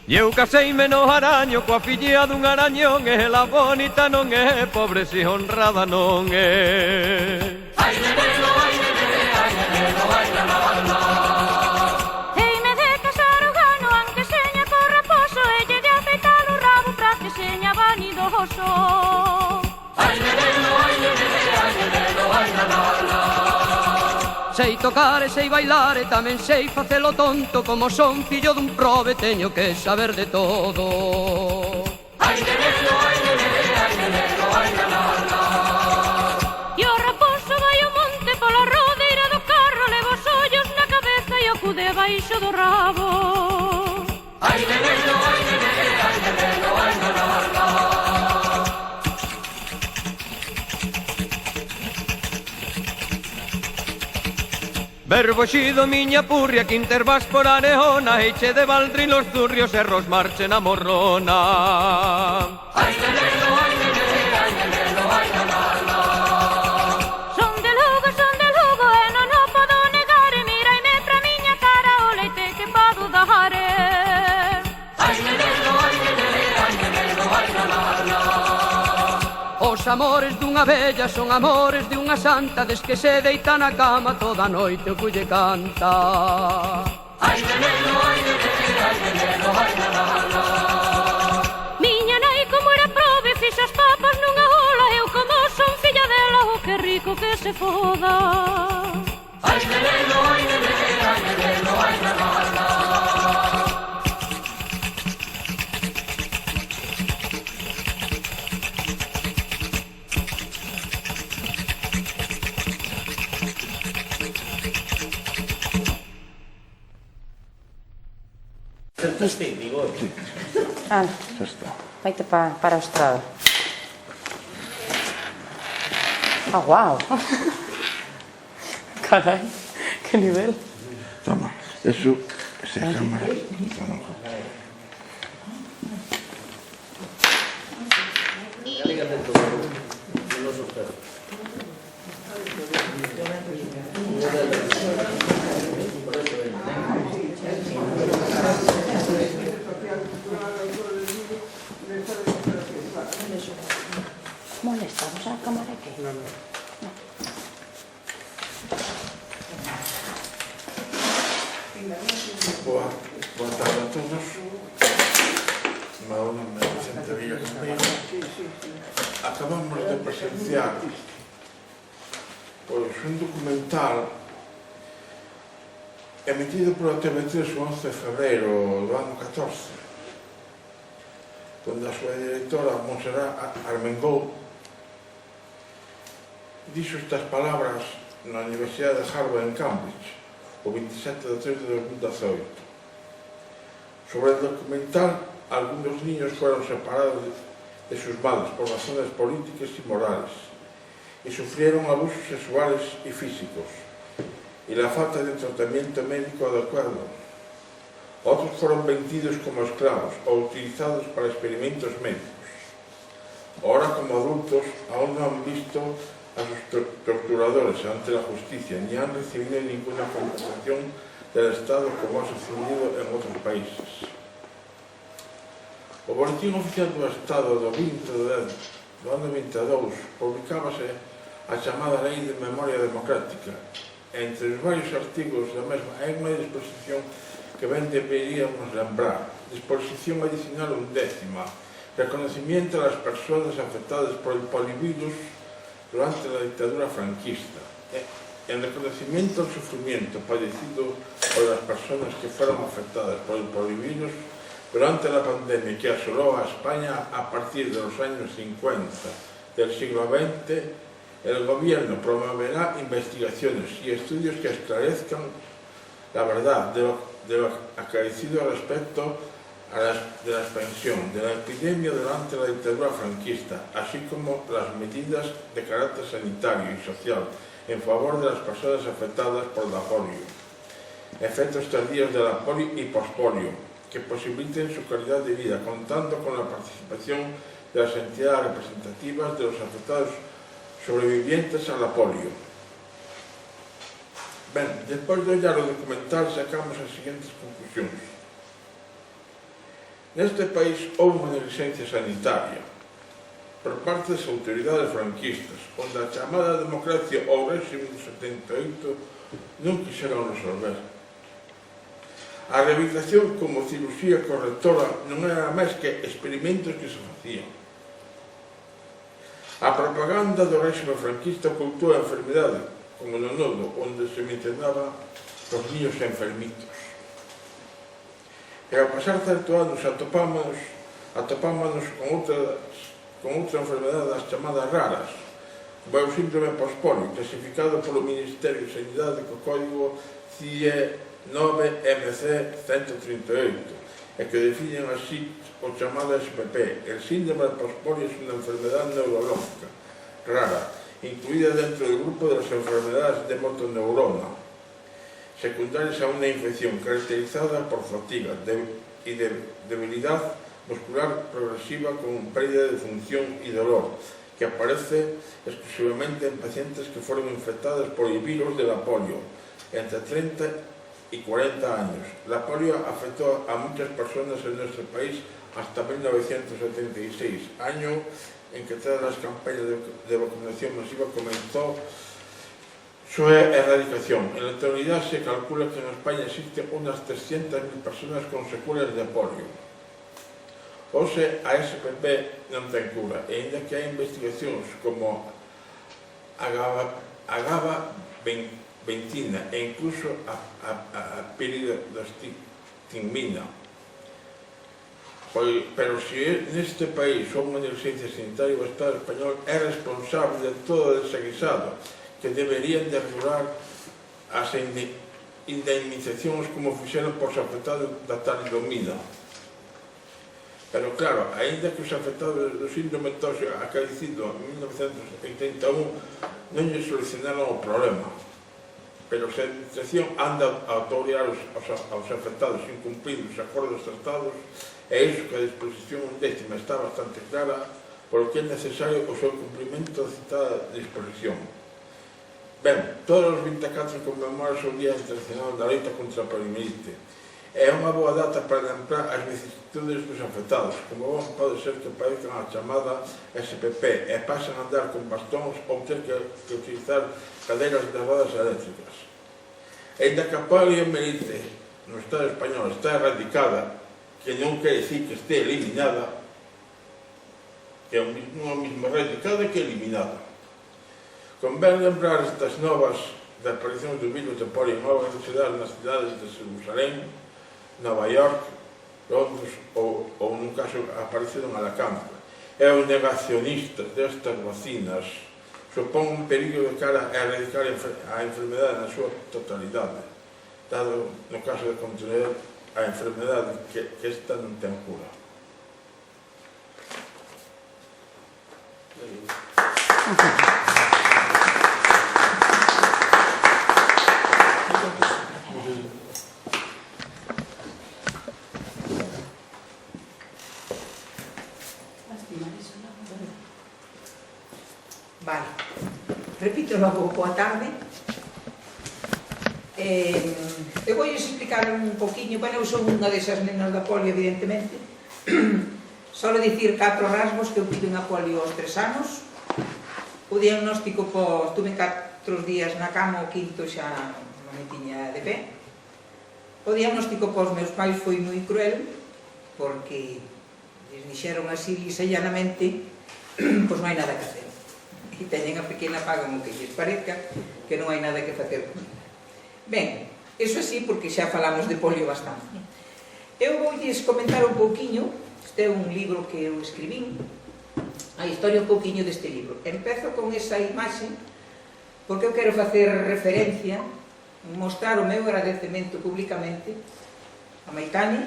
E eu caseime no araño coa filla dun arañón, e ela bonita non é, pobre si honrada non é. Ai neneno, ai nenene, ai neneno, ai la la la. Heime de casar o gano, anque seña co raposo, e lle de afeitar o rabo pra que seña vanidoso. Ai neneno, ai nenene, ai neneno, ai la la la. Sei tocar e sei bailar e tamén sei facelo tonto, como son fillo dun probe teño que saber de todo. Ai neneno, ai nenene, ai neneno, ai la la la. E o raposo vai ao monte pola rodeira do carro, leva os ollos na cabeza e o cu debaixo do rabo. Ai neneno, ai nenene, ai neneno, ai la la la. Verbo xido miña purria, que intervás por areona, eiche de baldrilos zurrios e ros marchen a morrona. Ai neneno, ai nenene, ai neneno, ai la la la. Son de Lugo e non o podo negar, e miraime pra miña cara o leite que podo dar. Ai neneno, ai nenene, ai neneno, ai la la la. Os amores dunha vella son amores de unha santa, des que se deita na cama toda a noite o culle canta. Ai neneno, ai nenene, ai neneno, ai la la la. Miña nai como era probe, fixa as papas nunha ola, eu como son filla dela, o que rico que se foda. Ai neneno, ai nenene, ai neneno, ai la la la. Ana, vaite para a estrada. Ah, guau. Carai, que nivel. Toma, eso, esa cámara. Molestamos a cámara que? Boa tarde a todos. Meu nome é Vicente Villa Campeiro. Acabamos de presenciar un documental emitido pola TV3 o 11 de febreiro do ano 14, onde a súa directora Montserrat Armengol dixo estas palabras na Universidade de Harvard en Cambridge o 27 de 3 de 2018. Sobre el documental, algunos niños fueron separados de sus padres por razones políticas y morales y sufrieron abusos sexuales y físicos y la falta de tratamiento médico adecuado. Otros fueron vendidos como esclavos o utilizados para experimentos médicos. Ahora, como adultos, aún no han visto a sus torturadores ante la justicia ni han recibido ninguna compensación del Estado como ha sucedido en otros países. O Boletín Oficial do Estado do 20 de 10 do ano 22 publicábase a chamada Lei de Memoria Democrática. Entre os varios artigos da mesma hai unha disposición que ben deberíamos lembrar. Disposición adicional 11ª. Reconocimiento a las personas afectadas por el polivirus durante la dictadura franquista. En reconocimiento al sufrimiento padecido por las personas que fueron afectadas por el polivirus durante la pandemia que asoló a España a partir de los años 50 del siglo XX, el gobierno promoverá investigaciones y estudios que esclarezcan la verdad de lo acaecido respecto de la expansión de la epidemia durante la dictadura franquista, así como las medidas de carácter sanitario y social en favor de las personas afectadas por la polio, efectos tardíos de la polio y pospolio, que posibiliten su calidad de vida, contando con la participación de las entidades representativas de los afectados sobrevivientes a la polio. Ben, despois de ollar o documental sacamos as seguintes conclusións. Neste país houve unha negligencia sanitaria por parte das autoridades franquistas, onde a chamada democracia ou réxime do 78 non quixeron resolver. A rehabilitación como cirurxía correctora non era máis que experimentos que se facían. A propaganda do réxime franquista ocultou a enfermidade, como no nodo, onde se mencionaba os niños enfermitos. E ao pasar certo anos atopámonos con outra enfermedade das chamadas raras, como é o síndrome pospolio, clasificado polo Ministerio de Sanidade co código CIE 9MC 138, e que definen así o chamado SPP. El síndrome pospolio es una enfermedad neurológica rara, incluida dentro del grupo de las enfermedades de motoneurona, secundarias a una infección caracterizada por fatiga y debilidad muscular progresiva con pérdida de función y dolor, que aparece exclusivamente en pacientes que fueron infectados por el virus de la polio entre 30 y 40 años. La polio afectó a muchas personas en nuestro país hasta 1976, año en que tras las campañas de vacunación masiva comenzó su erradicación. En la actualidad se calcula que en España existen unas 300.000 personas con secuelas de polio. Hoxe, a SPP non ten cura, e ainda que hai investigacións como a gabapentina e incluso a piridostigmina. Pero se neste país houve unha negligencia sanitaria, o Estado español é responsable de todo o desaguisado, que deberían de regular as indemnizacións como fixeron por os afectados da talidomida. Pero claro, aínda que os afectados do síndrome tóxico acaecido en 1981 non lle solucionaron o problema. Pero se a administración anda a autorizar aos afectados incumplindo os acordos tratados, é iso que a disposición 10ª está bastante clara, polo que é necesario o seu cumprimento da citada disposición. Ben, todos os 24 conmemoras o Día Internacional da Loita contra a poliomielite. É unha boa data para lembrar as vicisitudes dos afectados, como pode ser que padezcan a chamada SPP e pasen a andar con bastóns ou ter que utilizar cadeiras de rodas eléctricas. Ainda que a poliomielite no Estado español está erradicada, que non quer dicir que este eliminada, que é unha mesma erradicada que eliminada. Convén lembrar estas novas da aparición do virus de polio en novas cidades nas cidades de Jerusalén, Nova York, Londres ou nun caso aparecido en Alacante. E os negacionistas destas vacinas supón un perigo de cara a erradicar a enfermedade na súa totalidade, dado no caso de contener a enfermedade que esta non ten cura. Vale, repito logo, boa tarde. Eu vou explicar un poquinho, bueno, eu son unha desas nenas da polio, evidentemente. Solo dicir 4 rasgos que eu tive unha polio aos 3 anos. O diagnóstico, estuve 4 días na cama, o quinto xa non me tiña de pé. O diagnóstico pos meus pais foi moi cruel, porque les dixeron así lisellanamente, pois non hai nada que hacer. E teñen a pequena paga o que lles parezca, que non hai nada que facer con ela. Ben, iso así porque xa falamos de polio bastante. Eu voulles comentar un pouquiño, este é un libro que eu escribín, a historia un pouquiño deste libro. Empezo con esa imaxe porque eu quero facer referencia, mostrar o meu agradecemento públicamente a Maitane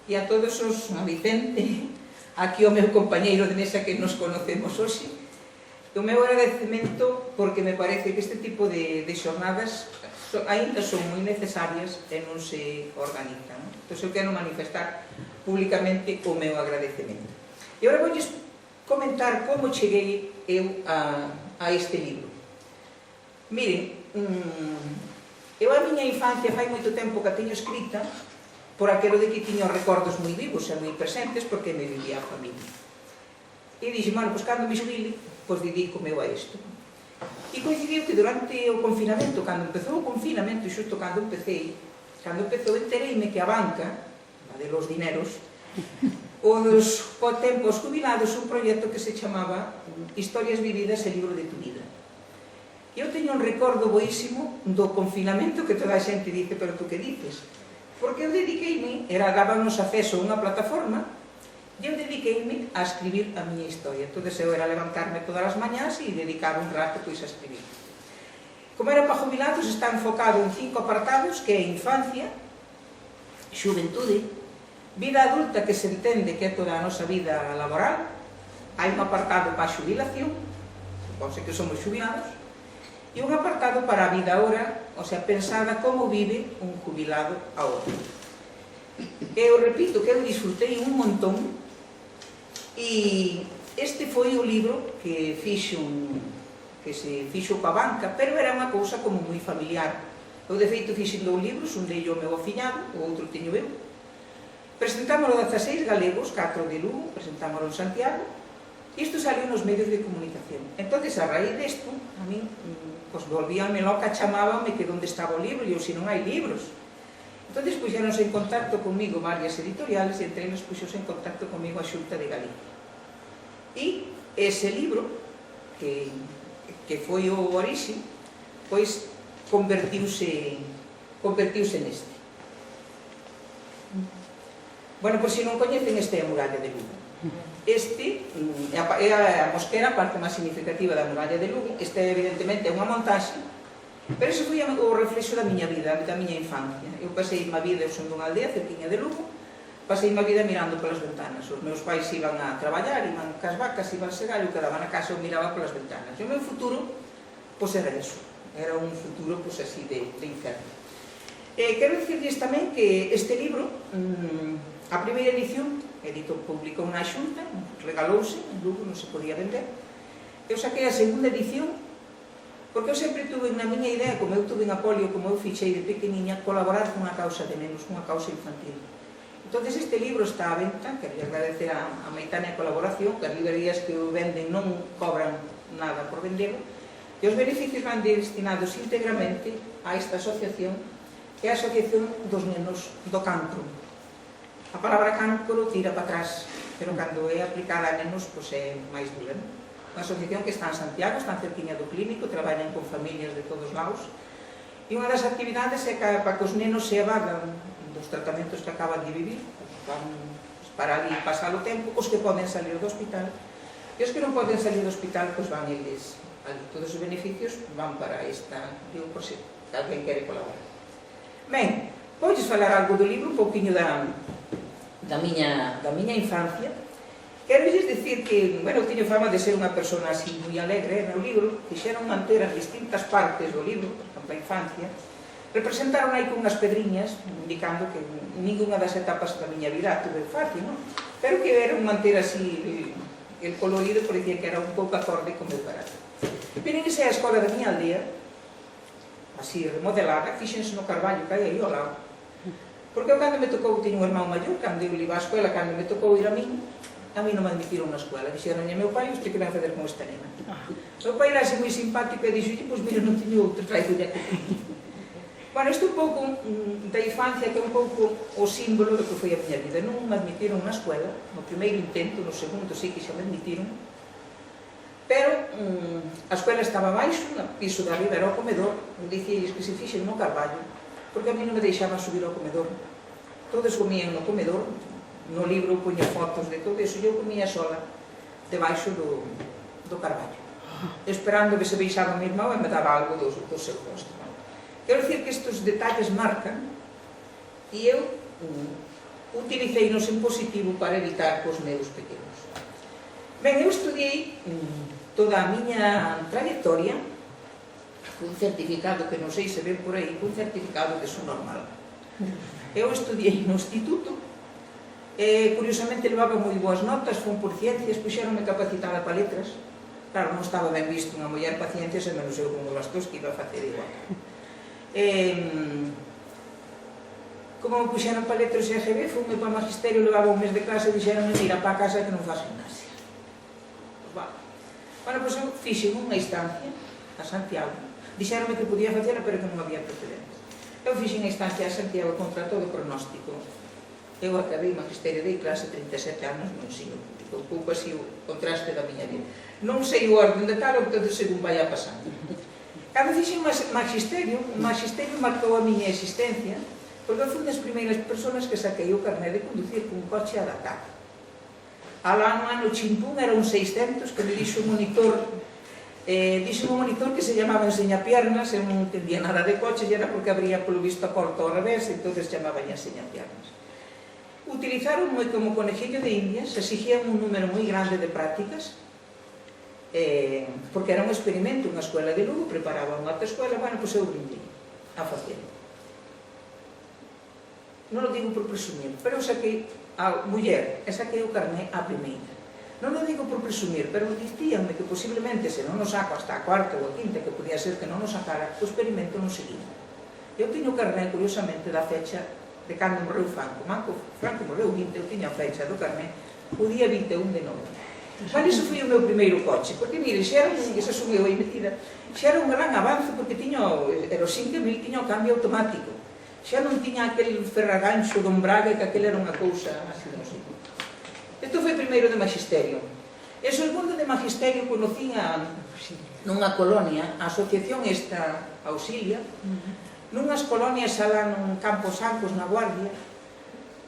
e a todos os, a Vicente, aquí o meu compañeiro de mesa que nos conocemos hoxe. O meu agradecemento porque me parece que este tipo de xornadas ainda son moi necesarias e non se organizan. Entón, eu quero manifestar públicamente o meu agradecemento. E agora vou comentar como cheguei eu a este libro. Miren, eu a miña infancia fai moito tempo que a teño escrita, por aquilo de que tiño recordos moi vivos e moi presentes porque me vivía a familia. E dixen, bueno, pois cando me xubile, pois dedícome a isto. E coincidiu que durante o confinamento, cando empezou o confinamento, e xusto cando empezou, entereime que a banca, a de los dineros, co tempo os jubilados, un proxecto que se chamaba Historias vividas e libro de tu vida. Eu teño un recordo boísimo do confinamento que toda a xente dice, pero tú que dices? Porque eu dediqueime, dábanos acceso a unha plataforma, e eu dediqueime a escribir a miña historia. Entón, eu era levantarme todas as mañás e dedicar un rato pois a escribir. Como era para jubilados, está enfocado en 5 apartados, que é infancia, xuventude, vida adulta, que se entende que é toda a nosa vida laboral, hai un apartado para a xubilación, supónse que somos xubilados, e un apartado para a vida ahora, o sea, pensada como vive un jubilado ahora. Eu repito que eu disfrutei un montón, e este foi o libro que se fixo coa banca, pero era unha cousa como moi familiar. Eu, de feito, fixen 2 libros, un dello o meu afiñado, o outro teño eu. Presentámoslo 16 galegos, 4 de Lugo, presentámoslo en Santiago, e isto saliu nos medios de comunicación. Entón, a raíz desto, a mí, pois, volvíanme loca, chamábanme que onde estaba o libro, e eu, se non hai libros. Entón, puxeronse en contacto comigo varias editoriales, e entre eles puxose en contacto comigo a Xunta de Galicia. E ese libro, que foi o orixe, pois, convertiuse neste. Bueno, por se non coñecen, este é a muralla de Lugo. Este é a mosquera, a parte máis significativa da muralla de Lugo. Este, evidentemente, é unha montaxe, pero ese foi o reflexo da miña vida, da miña infancia. Eu pasei má vida, eu son dunha aldea, cerquiña de Lugo, pasei má vida mirando polas ventanas. Os meus pais iban a traballar, iban cas vacas, iban segar, eu quedaba na casa, eu miraba polas ventanas. E o meu futuro, pois era eso. Era un futuro, pois así, de inferno. Quero dicirles tamén que este libro, a primeira edición, publicou na Xunta, regalouse, en Lugo non se podía vender. Eu saquei a segunda edición, porque eu sempre tuve na miña idea, como eu tuve en Apolio, como eu fichei de pequeniña, colaborar con unha causa de nenos, unha causa infantil. Entón, este libro está á venta, quero agradecer a Maitane a colaboración, que as librerías que o venden non cobran nada por vendelo, e os beneficios van destinados íntegramente a esta asociación, que é a Asociación dos Nenos do Cancro. A palabra cancro tira para atrás, pero cando é aplicada a nenos, pois é máis dura. Unha asociación que está en Santiago, está en cerquiña do clínico, traballan con familias de todos lados, e unha das actividades é para que os nenos se evadan dos tratamentos que acaban de vivir, van para ali pasar o tempo, os que poden salir do hospital, e os que non poden salir do hospital, pois van eles ali. Todos os beneficios van para esta, digo, por se alguén quere colaborar. Ben, podes falar algo do libro, un pouquiño da miña infancia. Quero dicir que, bueno, eu teño fama de ser unha persona así moi alegre. No libro fixeron manter as distintas partes do libro, por exemplo, a infancia, representaron aí con unhas pedriñas, indicando que ninguna das etapas da miña vida tuve fácil, non? Pero que era un manter así el colorido, por dicir que era un pouco acorde con o meu carácter. Miren, esa é a escola da miña aldea, así remodelada, fíxense no Carballo, que hai aí ao lado. Porque eu, cando me tocou, tiño un irmão maior, cando eu iba á escola, cando me tocou ir a mí non me admitiron na escola. Dixeronlle a meu pai, usted que vai fazer con esta nena? O pai era así moi simpático e dixo, pois mira, non teño outro, traizolle aquí. Bueno, isto un pouco da infancia, que é un pouco o símbolo do que foi a miña vida. Non me admitiron na escola, no primeiro intento, no segundo sí que xa me admitiron, pero a escola estaba baixo, no piso de arriba era o comedor, dicíalles que se fixen no Carballo, porque a mí non me deixaban subir ao comedor. Todos comían no comedor, no libro puña fotos de todo eso, e eu comía sola debaixo do Carballo, esperando que se baixaba o meu irmão e me daba algo do seu posto. Quero dicir que estes detalles marcan, e eu utilicei-nos en positivo para evitar cos meus pequenos. Ben, eu estudiei toda a miña trayectoria cun certificado que non sei se ven por aí, cun certificado de son normal. Eu estudiei no instituto, curiosamente levaba moi boas notas, fun por ciencias, puxeronme capacitada para letras. Claro, non estaba ben visto unha muller para ciencias, e menos eu como bastos que iba a facer igual. como me puxeron para letras e EGB, fume para o magisterio, levaba un mes de clase e dixeronme, mira, para a casa que non faz gimnasia. Pois va. Bueno, pois eu fixe unha instancia a Santiago. Dixeronme que podía facela, pero que non había precedentes. Eu fixe unha instancia a Santiago contra todo pronóstico. Eu acabei magisterio de clase 37 anos no ensino público. Un pouco así o contraste da miña vida. Non sei o orden de tal, ou todo según vai a pasando. Cando fixe un magisterio marcou a miña existencia, porque eu fui das primeiras persoas que saquei o carné de conducir con un coche a Dakar. Alá no ano chimpún eran 600, que me dixo un monitor que se chamaba enseñapiernas, eu non entendía nada de coche, e era porque abría polo visto a porta ao revés, entón chamaban enseñapiernas. Utilizaronme como conejillo de indias, exigían un número moi grande de prácticas, porque era un experimento, unha escuela de Lugo, preparaba unha outra escuela, bueno, pois eu brindei a facer. Non o digo por presumir, pero eu saquei a muller, e saquei o carné a primeira. Non o digo por presumir, pero dicíanme que posiblemente se non o saco hasta a cuarta ou a quinta, que podía ser que non o sacara, o experimento non seguía. Eu tiño o carné, curiosamente, da fecha de cando morreu Franco. Franco morreu 20, eu tiña a fecha do carné o día 21 de novembro. Mas iso foi o meu primeiro coche, porque, mire, xa era esa subiu aí metida, xa era un gran avance, porque era o 5000, tiña o cambio automático. Xa non tiña aquel ferragancho don Braga, que aquel era unha cousa así, non sei. Isto foi primeiro de magisterio. E o segundo de magisterio conocía nunha colonia, a asociación esta Auxilia, nunhas colonias alá nun Campos Ancos, na Guardia.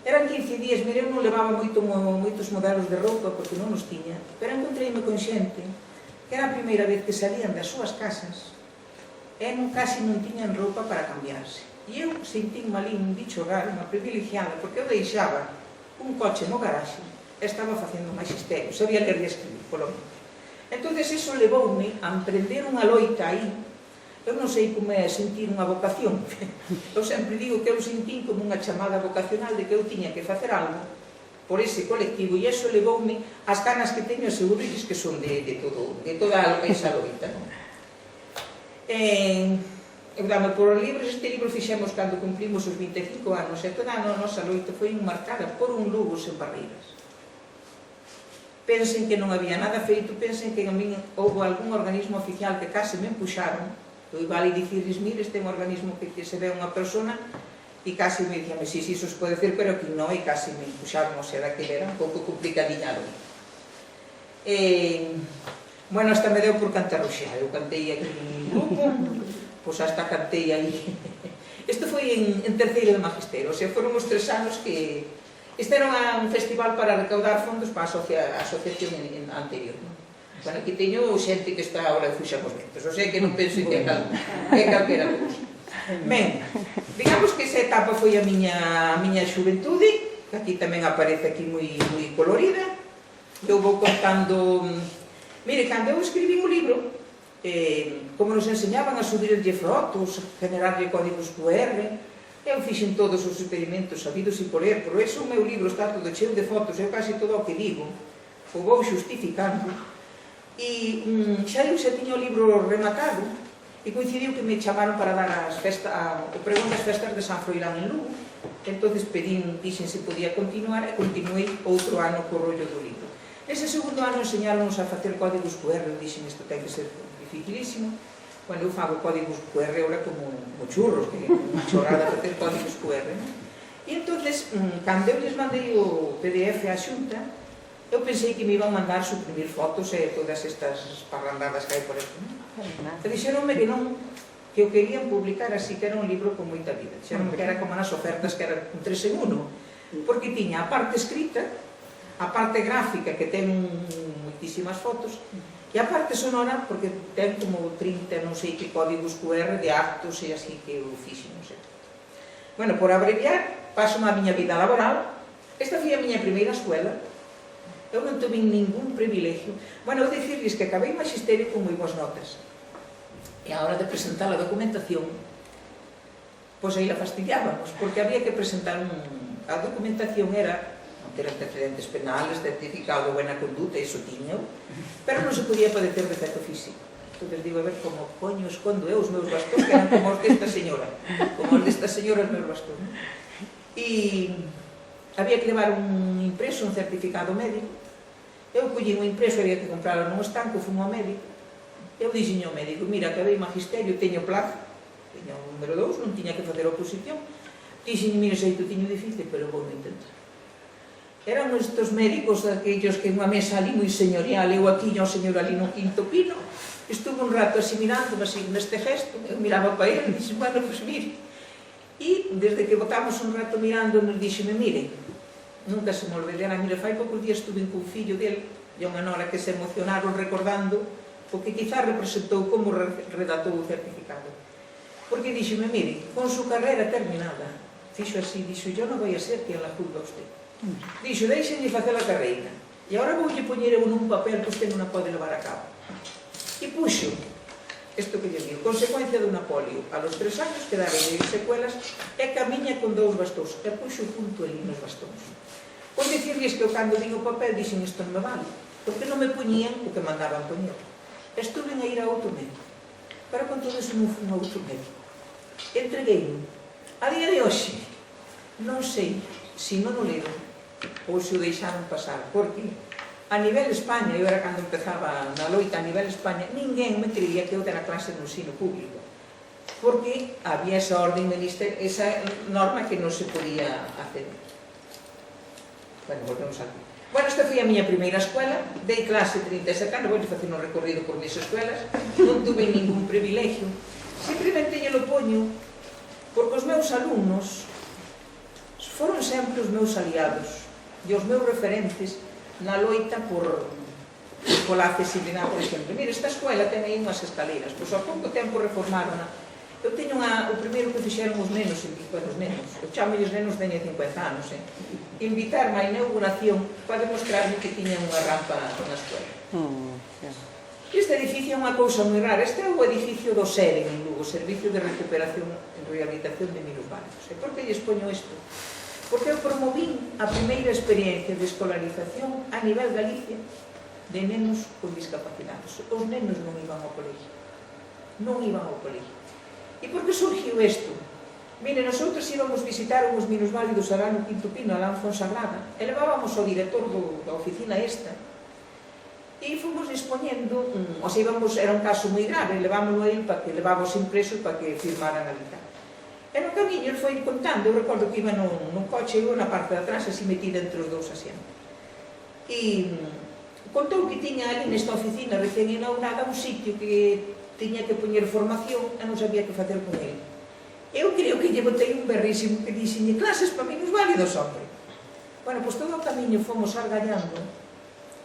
Eran 15 días, mire, eu non levaba moitos modelos de roupa, porque non os tiña, pero encontreime con xente que era a primeira vez que salían das súas casas e casi non tiñan roupa para cambiarse. E eu sentínme ali un bicho raro, unha privilegiada, porque eu deixaba un coche no garaxe e estaba facendo magisterio, sabía ler e escribir, polo menos. Entón, iso levoume a emprender unha loita aí. Eu non sei como é sentir unha vocación. Eu sempre digo que eu sentín como unha chamada vocacional de que eu tiña que facer algo por ese colectivo, e iso levoume as ganas que teño, seguro que son de toda esa loita. Eu dame por libros, este libro fixemos cando cumplimos os 25 anos, e toda a nosa loita foi marcada por un Lugo sen barreiras. Pensen que non había nada feito, pensen que a min houve algún organismo oficial que case me empuxaron. Eu vale dicirles, mire, este é un organismo que se ve unha persona, e casi me dicían, si, iso se pode decir, pero que non, e casi me empuxaron, o sea, daquele era un pouco complicadiñado. Bueno, hasta me deu por cantar o xa, eu cantei aquí en grupo, pois hasta cantei aí. Isto foi en terceiro de magisterio, o sea, foron os 3 anos que... Este era un festival para recaudar fondos para a asociación anterior. Bueno, aquí teño xente que está agora de Fuxamos Ventos, o sea que non penso que é calquera cousa. Ben, digamos que esa etapa foi a miña xuventude, que aquí tamén aparece aquí moi colorida. Eu vou contando... Mire, cando eu escribí o libro, como nos enseñaban a subirlle fotos, generarlle códigos QR, eu fixen todos os experimentos sabidos e por ler, por eso o meu libro está todo cheo de fotos, eu casi todo o que digo o vou justificando. E xa eu xa tiña o libro rematado, e coincidiu que me chamaron para dar o pregón das festas de San Froilán en Lugo. Entón dixen se podía continuar, e continuei outro ano co rollo do libro. Nese segundo ano enseñáronos a facer códigos QR, dixen isto ten que ser dificilísimo. Bueno, eu fago códigos QR ahora como churros, que é unha chorrada facer códigos QR. E entón, cando eu les mandei o PDF á Xunta, eu pensei que me iban mandar suprimir fotos e todas estas parrandadas que hai por aquí. E dixeronme que non, que o querían publicar así, que era un libro con moita vida. Dixeronme que era como nas ofertas, que era un 3 en 1, porque tiña a parte escrita, a parte gráfica, que ten moitísimas fotos, e a parte sonora, porque ten como 30, non sei que códigos QR de actos e así que eu fixe, non sei. Bueno, por abreviar, paso a miña vida laboral. Esta foi a miña primeira escuela. Eu non tuve ningún privilegio. Bueno, eu dicirles que acabei magisterio con moi boas notas. E a hora de presentar a documentación, pois aí la fastidiábamos, porque había que presentar a documentación era non ter antecedentes penales, certificado de buena conduta, iso tiño, pero non se podía padecer defecto físico. Entón, digo, a ver como coño escondo eu os meus bastón, que eran como os desta señora. Como os desta señora os meus bastón. e había que levar un impreso, un certificado médico. Eu collí un impreso, había que comprarlo nun estanco, fui ao médico. Eu dixen ao médico, mira, acabei magisterio, teño plaza, teño o número 2, non tiña que facer oposición. Dixen, mira, sei que o teño difícil, pero vou intentar. Eran estes médicos aquellos que unha mesa ali moi señorial, eu aquí e o señor ali no quinto pino. Estuve un rato así mirando, así neste gesto, eu miraba para ele e dixen, bueno, pois mire. E desde que botamos un rato mirando, nos dixeme, mire, nunca se me olvidará, mire, fai poucos días estuve cun fillo dele, e unha nora que se emocionaron recordando o que quizá representou como redactou o certificado. Porque dixeme, mire, con su carrera terminada, fixo así, dixo, yo non vai a ser quien la juzga a usted. Dixo, deixenlle facer a carreira, e agora voulle poñer eu nun papel que usted non a pode levar a cabo. E puxo, isto que lle digo, consecuencia do napolio, a los 3 anos quedaron secuelas e camiña con 2 bastóns, e puxo o punto ali nos bastóns. Pois dicirles que eu cando vin o papel dixen isto non me vale, porque non me poñían o que mandaban poñer. Estuve a ir a outro médico, pero con todo eso non fui a outro médico. Entreguei-me. A día de hoxe, non sei se non o leron ou se o deixaron pasar, porque a nivel España, eu era cando empezaba na loita a nivel España, ninguén me creía que eu dera clase no ensino público, porque había esa orden ministerial, esa norma que non se podía hacer. Bueno, volvemos aquí. Bueno, esta foi a miña primeira escuela, dei clase 37 anos, vou facer un recorrido por mis escuelas, non tuve ningún privilegio, simplemente lle lo poño, porque os meus alumnos foron sempre os meus aliados e os meus referentes na loita pola accesibilidade, por exemplo. Mira, esta escuela ten aí unhas escaleiras, pois ao pouco tempo reformaron-na. Eu teño o primeiro que fixeron os nenos, os nenos, eu chamo-lles nenos, teñen 50 anos, invitarme á inauguración para demostrarme que tiñan unha rampa na escuela. Este edificio é unha cousa moi rara. Este é o edificio do SEREN en Lugo, Servicio de Recuperación e Rehabilitación de Minusválidos. E por que lles poño isto? Porque eu promovín a primeira experiencia de escolarización a nivel Galicia de nenos con discapacidades. Os nenos non iban ao colegio. Non iban ao colegio. E por que surgiu isto? Mire, nosotros íbamos visitar uns minusválidos alá no Quinto Pino, alá en Fonsagrada, e levábamos ao director da oficina esta, e fomos dispoñendo, o sea, era un caso moi grave, levámoslo a ele para que levábamos impresos para que firmaran ali. E no camiño ele foi contando, eu recordo que iba nun coche, eu na parte de atrás, así metida entre os dous asientos. E contou que tiña ali nesta oficina recén inaugurada un sitio que tiña que poñer formación e non sabía que facer con ele. Eu creo que lle botei un berrísimo que dixenlle clases para minusválidos, hombre. Bueno, pois todo o camiño fomos argallando,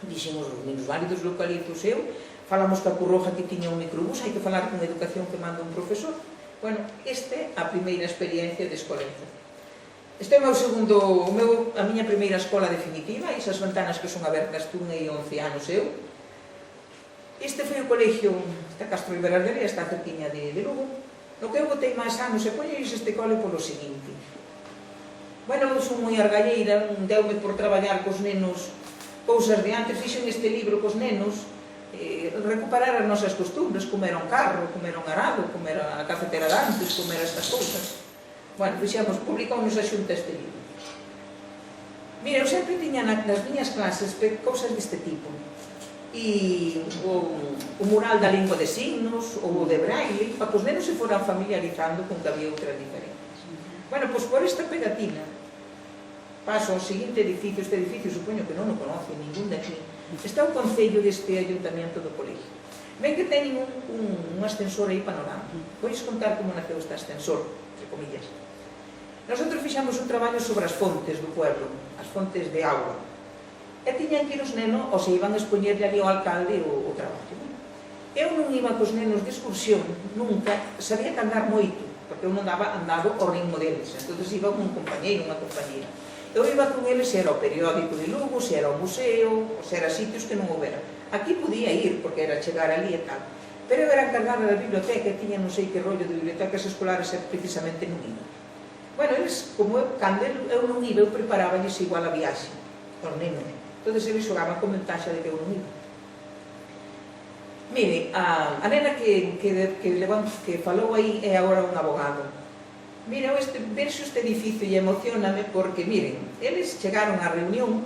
dixemos os minusválidos localitos eu, falamos ca Curroja que tiña un microbús, hai que falar con educación que manda un profesor. Bueno, esta é a primeira experiencia de escolarización. Este é a miña primeira escola definitiva, esas ventanas que son abertas, tunei 11 anos eu. Este foi o colegio, esta Castro Riberas de Lea, esta cerquiña de Lugo, no que eu botei máis anos e poñeis este cole polo seguinte. Bueno, eu son moi argalleira, deume por traballar cos nenos cousas de antes, fixen este libro cos nenos, recuperar as nosas costumbres, como era un carro, como era un arado, como era a cafetera de antes, como era estas cousas. Bueno, publicamos a xunta este libro. Mira, eu sempre tiña nas miñas clases cousas deste tipo. E o mural da lingua de signos, ou o de braille, para que os nenos se foran familiarizando con que había outras diferentes. Bueno, pois por esta pegatina paso ao seguinte edificio. Este edificio supoño que non o conoce ningún de aquí. Está o concello deste ayuntamiento do colegio. Ven que teñen un ascensor aí panorámico. Pois contar como naceu este ascensor, entre comillas. Nosotros fixamos un traballo sobre as fontes do pueblo, as fontes de agua. E tiñan que ir os nenos, ou se iban a expoñerle ali ao alcalde o traballo. Eu non iba cos nenos de excursión, nunca, sabía que andar moito, porque eu non daba andado ao ritmo deles, entón iba con un compañeiro, unha compañera. Eu iba con eles se era o periódico de Lugo, se era o museo, ou se era sitios que non houbera. Aquí podía ir, porque era chegar ali e tal, pero eu era encargada da biblioteca e tiña non sei que rollo de bibliotecas escolares e precisamente non iba. Bueno, eles, como cando eu non iba, eu preparaballes igual a viaxe, os nenos. Entón eles xogaban con ventaxa de que eu non iba. Mire, a nena que falou aí é agora un abogado. Mira, verse este edificio e emocioname porque, miren, eles chegaron á reunión,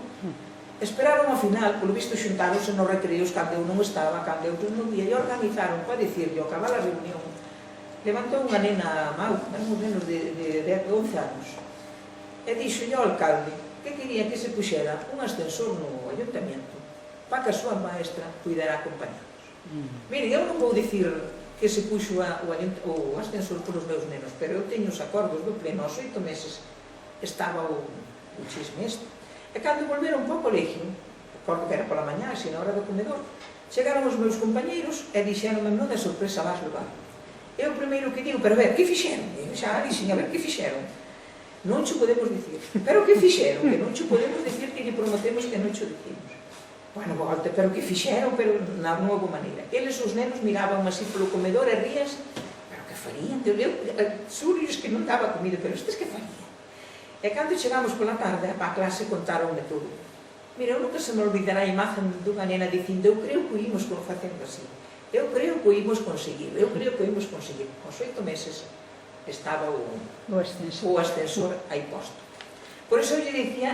esperaron ao final, polo visto xuntáronse nos recreos cando eu non estaba, cando eu non vía, e organizaron para dicirlle ao acabar a reunión. Levantou unha nena mau, uns nenos de 11 anos, e dixo ao alcalde que quería que se puxera un ascensor no ayuntamiento para que a súa maestra puidera acompañarnos. Miren, eu non vou dicir que se puxo o ascensor polos meus nenos, pero eu teño os acordos do pleno, aos 8 meses estaba o chisme este. E cando volveron para o colegio, acordo que era pola mañá, así na hora do comedor, chegaron os meus compañeiros e dixeronme, non de sorpresa vas levar. Eu primeiro que digo, pero a ver, que fixeron? E xa dixen, a ver, que fixeron? Non cho podemos dicir. Pero que fixeron? Que non cho podemos dicir, que lle prometemos que non cho dicimos. Bueno, volte, pero que fixeron, pero non houve maneira. Eles, os nenos, miraban así polo comedor e rías, pero que farían? Eu xurios que non daba comida, pero estes que farían? E cando chegamos pola tarde, para a clase contaronme todo. Mira, eu nunca se me olvidará a imagen dunha nena dicindo, eu creo que o imos facendo así. Eu creo que o imos conseguir, eu creo que o imos conseguir. Aos 8 meses estaba o ascensor aí posto. Por iso eu lle dicía,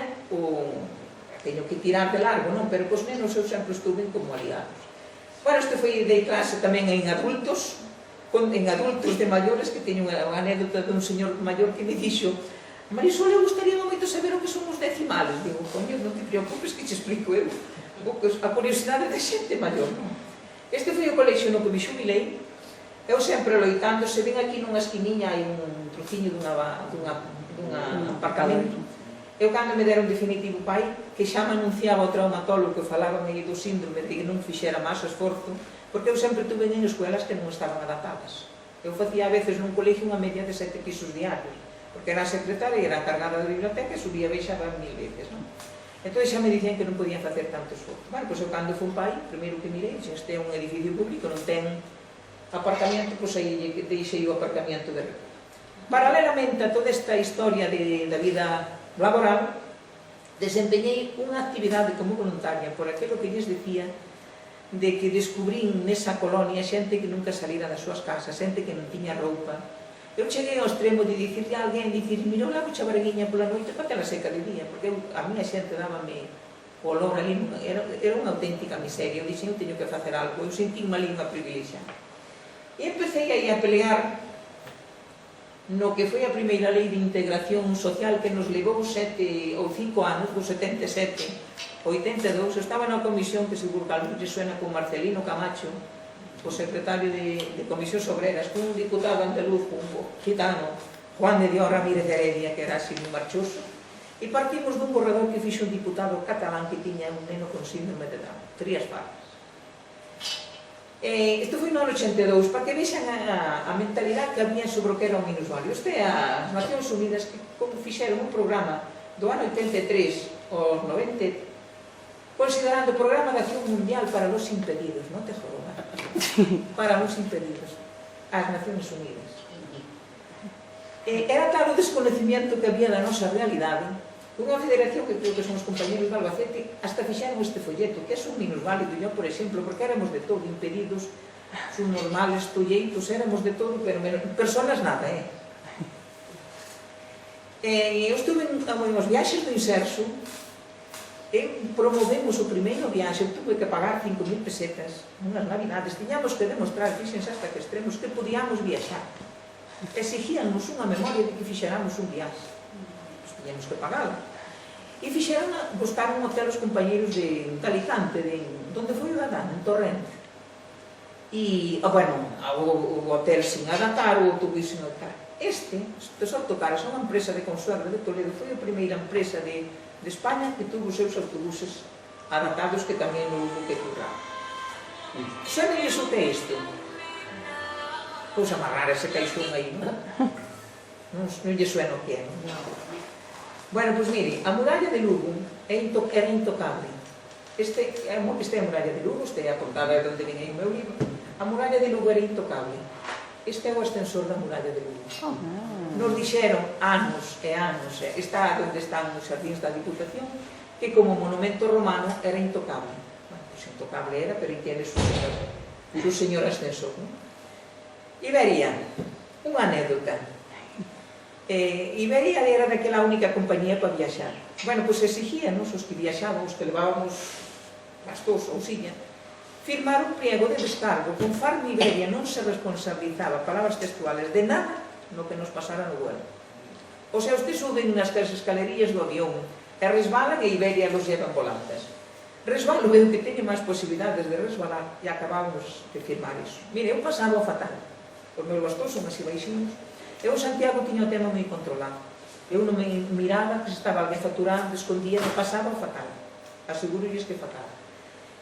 teño que tirar de largo, non? Pero cos nenos eu sempre estuve como aliados. Bueno, este foi de clase tamén en adultos de maiores, que teño unha anécdota dun señor maior que me dixo, Marisol, eu gustaría moito saber o que son os decimales. Digo, coño, non te preocupes que te explico eu. A curiosidade da xente maior, non? Este foi o colexio no que me xubilei. Eu sempre loitando, se ven aquí nunha esquiniña hai un trociño dun aparcamento. Eu, cando me deron definitivo pai, que xa me anunciaba o traumatólogo que falaba aí do síndrome de que non fixera máis esforzo, porque eu sempre tuve en escuelas que non estaban adaptadas. Eu facía a veces nun colegio unha media de 7 pisos diarios, porque era a secretaria e era a cargada da biblioteca e subía e baixaba 1000 veces, non? Entón xa me dicían que non podían facer tanto esforzo. Bueno, pois eu, cando fui pai, primeiro que mirei, se este é un edificio público, non ten aparcamiento, pois aí deixei o aparcamiento de recurso. Paralelamente a toda esta historia da vida laboral, desempeñei unha actividade como voluntaria por aquilo que lles decía de que descubrín nesa colonia xente que nunca salira das súas casas, xente que non tiña roupa. Eu cheguei ao extremo de dicirle a alguén, mira, eu lavo xa barguiña pola noite para que ela seca de día, porque a miña xente dábame o olor ali, era unha auténtica miseria. Eu dixen, eu teño que facer algo, eu sentí-me ali unha privilexiada. E empecé aí a pelear no que foi a primeira lei de integración social que nos levou 7 ou 5 anos, do 77, 82, estaba na comisión que seguro que algún lle suena con Marcelino Camacho, o secretario de Comisións Obreras, con un diputado andaluz, un gitano, Juan de Dios Ramírez de Heredia, que era así moi marchoso, e partimos dun borrador que fixo un diputado catalán que tiña un neno con síndrome de Down, Trías Fargas. Isto foi no ano 82, para que vexan a mentalidade que había sobre o que era o minusvalio. Isto é as Nacións Unidas que fixeron un programa do ano 83 aos 90, considerando o Programa de Acción Mundial para los Impedidos, non te jodas, para los impedidos, as Nacións Unidas. Era tal o desconocimiento que había da nosa realidade, unha federación que creo que son os compañeros de Albacete, hasta fixeron este folleto, que é un minusválido, yo, por exemplo, porque éramos de todo, impedidos, subnormales, tolleitos, éramos de todo, pero personas nada, Eu estuve en os viaxes do Inserso, promovemos o primeiro viaxe, eu tuve que pagar 5.000 pesetas, unhas navidades, tiñamos que demostrar, fíxense hasta que extremos, que podíamos viaxar. Exigíanos unha memoria de que fixéramos un viaxe. Tiñamos que pagalo. E fixeron, buscaron un hotel os compañeiros de Alicante, onde foi o Adán, en Torrente. E, bueno, o hotel sin adaptar, o autobús sin adaptar. Este Autocares, unha empresa de Consuelo de Toledo, foi a primeira empresa de España que tuvo os seus autobuses adaptados, que tamén o hubo que currar. Saben iso que é isto? Pois amarrar ese caixón aí, non? Non lle suena o que é, non? Bueno, pois mire, a muralla de Lugo era intocable. Este é a muralla de Lugo, este é a portada de onde vine o meu libro. A muralla de Lugo era intocable. Este é o ascensor da muralla de Lugo. Nos dixeron anos e anos, está onde están os xardíns da Diputación, que como monumento romano era intocable. Bueno, pois intocable era, pero tiene su señor ascensor, non? E verían, unha anécdota. Iberia era daquela única compañía para viaxar. Bueno, pois exigíanos, os que viaxaban, os que levábamos bastos ou siña, firmar un pliego de descargo. Conforme Iberia non se responsabilizaba, palabras textuales, de nada no que nos pasara no vuelo. O sea, usted suben nas escalerías do avión e resbalan e Iberia los llevan volantes. Resbalo eu que teño máis posibilidades de resbalar e acabamos de firmar iso. Mire, eu pasaba fatal. Os meus bastós son así baixinhos. Eu, Santiago, tiño o tema moi controlado. Eu non me miraba que se estaba alguén facturando, escondía, me pasaba fatal. Aseguro-lles que fatal.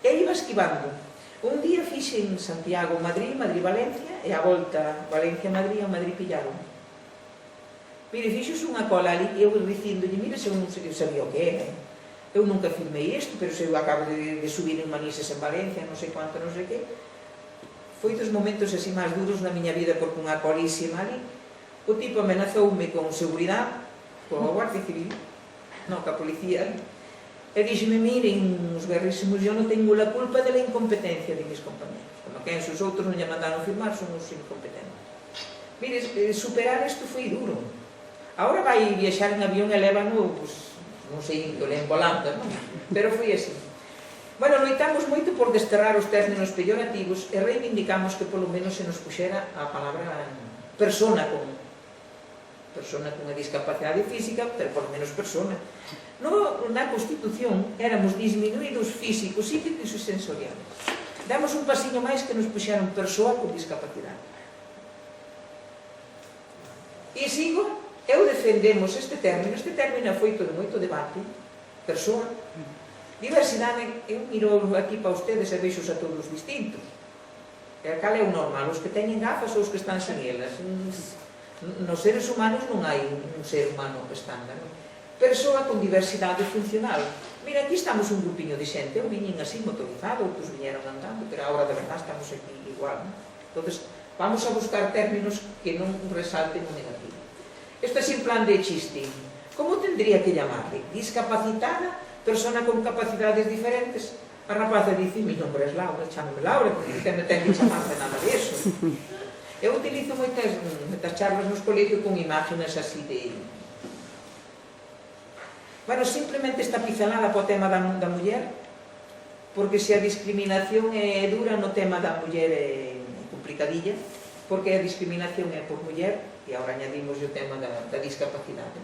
E iba esquivando. Un día fixe en Santiago, Madrid, Madrid-Valencia, e a volta Valencia-Madrid, a Madrid pillaron. Mire, fixos unha cola ali, eu dicíndolle, mire, se eu non sabía o que era. Eu nunca filmei isto, pero se eu acabo de subir en Manises en Valencia, non sei quanto, non sei que. Foi dos momentos así máis duros na miña vida, porque unha colísima ali. O tipo amenazoume con seguridade, con a Guardia Civil, non, ca policía, e díxeme, miren, os guerrísimos, eu non teño a culpa de la incompetencia de mis compañeros. Como quen se os outros non lle mandaron firmar, son os incompetentes. Mire, superar isto foi duro. Agora vai viaxar en avión e lévano, pues, non sei, en volanta, non? Pero foi así. Bueno, loitamos moito por desterrar os términos peyorativos e reivindicamos que polo menos se nos puxera a palabra persona cunha discapacidade física, pero por menos persona. Na Constitución éramos disminuídos físicos, psíquicos e sensoriales. Damos un pasiño máis que nos puxeron persoa con discapacidade. E sigo, eu defendemos este término foi todo moito debate, persoa, diversidade. Eu miro aquí para ustedes e veixos a todos distintos. E cal é o normal? Os que teñen gafas ou os que están sen elas? Nos seres humanos non hai un ser humano estándar. Persoa con diversidade funcional. Mira, aquí estamos un grupiño de xente, eu viñen así motorizado, outros viñeron andando, pero agora de verdad estamos aquí igual. Entonces, vamos a buscar términos que non resalten o negativo. Isto é en plan de chiste. Como tendría que llamarle? Discapacitada, persona con capacidades diferentes. A rapaza dice, mi nombre é Laura, chámame Laura, porque me ten que chamar de nada disso. Eu utilizo moitas charlas nos colegios con imágenes así de... Bueno, simplemente esta pincelada para o tema da muller, porque se a discriminación é dura no tema da muller é complicadilla, porque a discriminación é por muller, e agora añadimos o tema da discapacidade.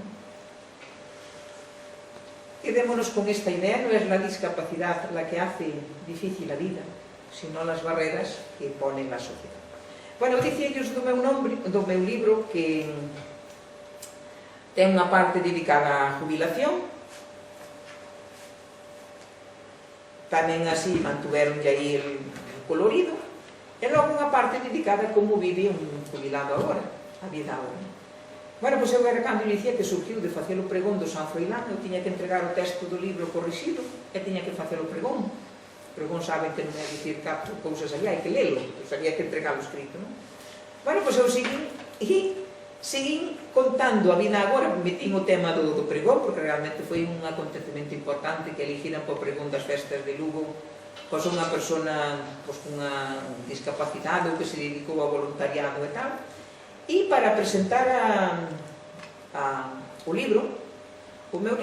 Quedémonos con esta idea, non é a discapacidade la que hace difícil a vida, sino las barreras que pone la sociedade. Bueno, dicíallos do meu libro que ten unha parte dedicada á jubilación, tamén así mantuveronlle aí el colorido, e logo unha parte dedicada a como vive un jubilado agora, a vida agora. Bueno, pois eu era cando dicía que surgiu de facer o pregón do San Froilán, eu tiña que entregar o texto do libro corrixido e tiña que facer o pregón. O pregón saben que non é dicir catro cousas ali, hai que lelo, pois había que entregar o escrito, non? Bueno, pois eu seguín contando a vida agora, metín o tema do pregón, porque realmente foi un acontecemento importante que eligiran para o pregón das festas de Lugo, pois unha persona con unha discapacidade ou que se dedicou ao voluntariado e tal. E para presentar o libro,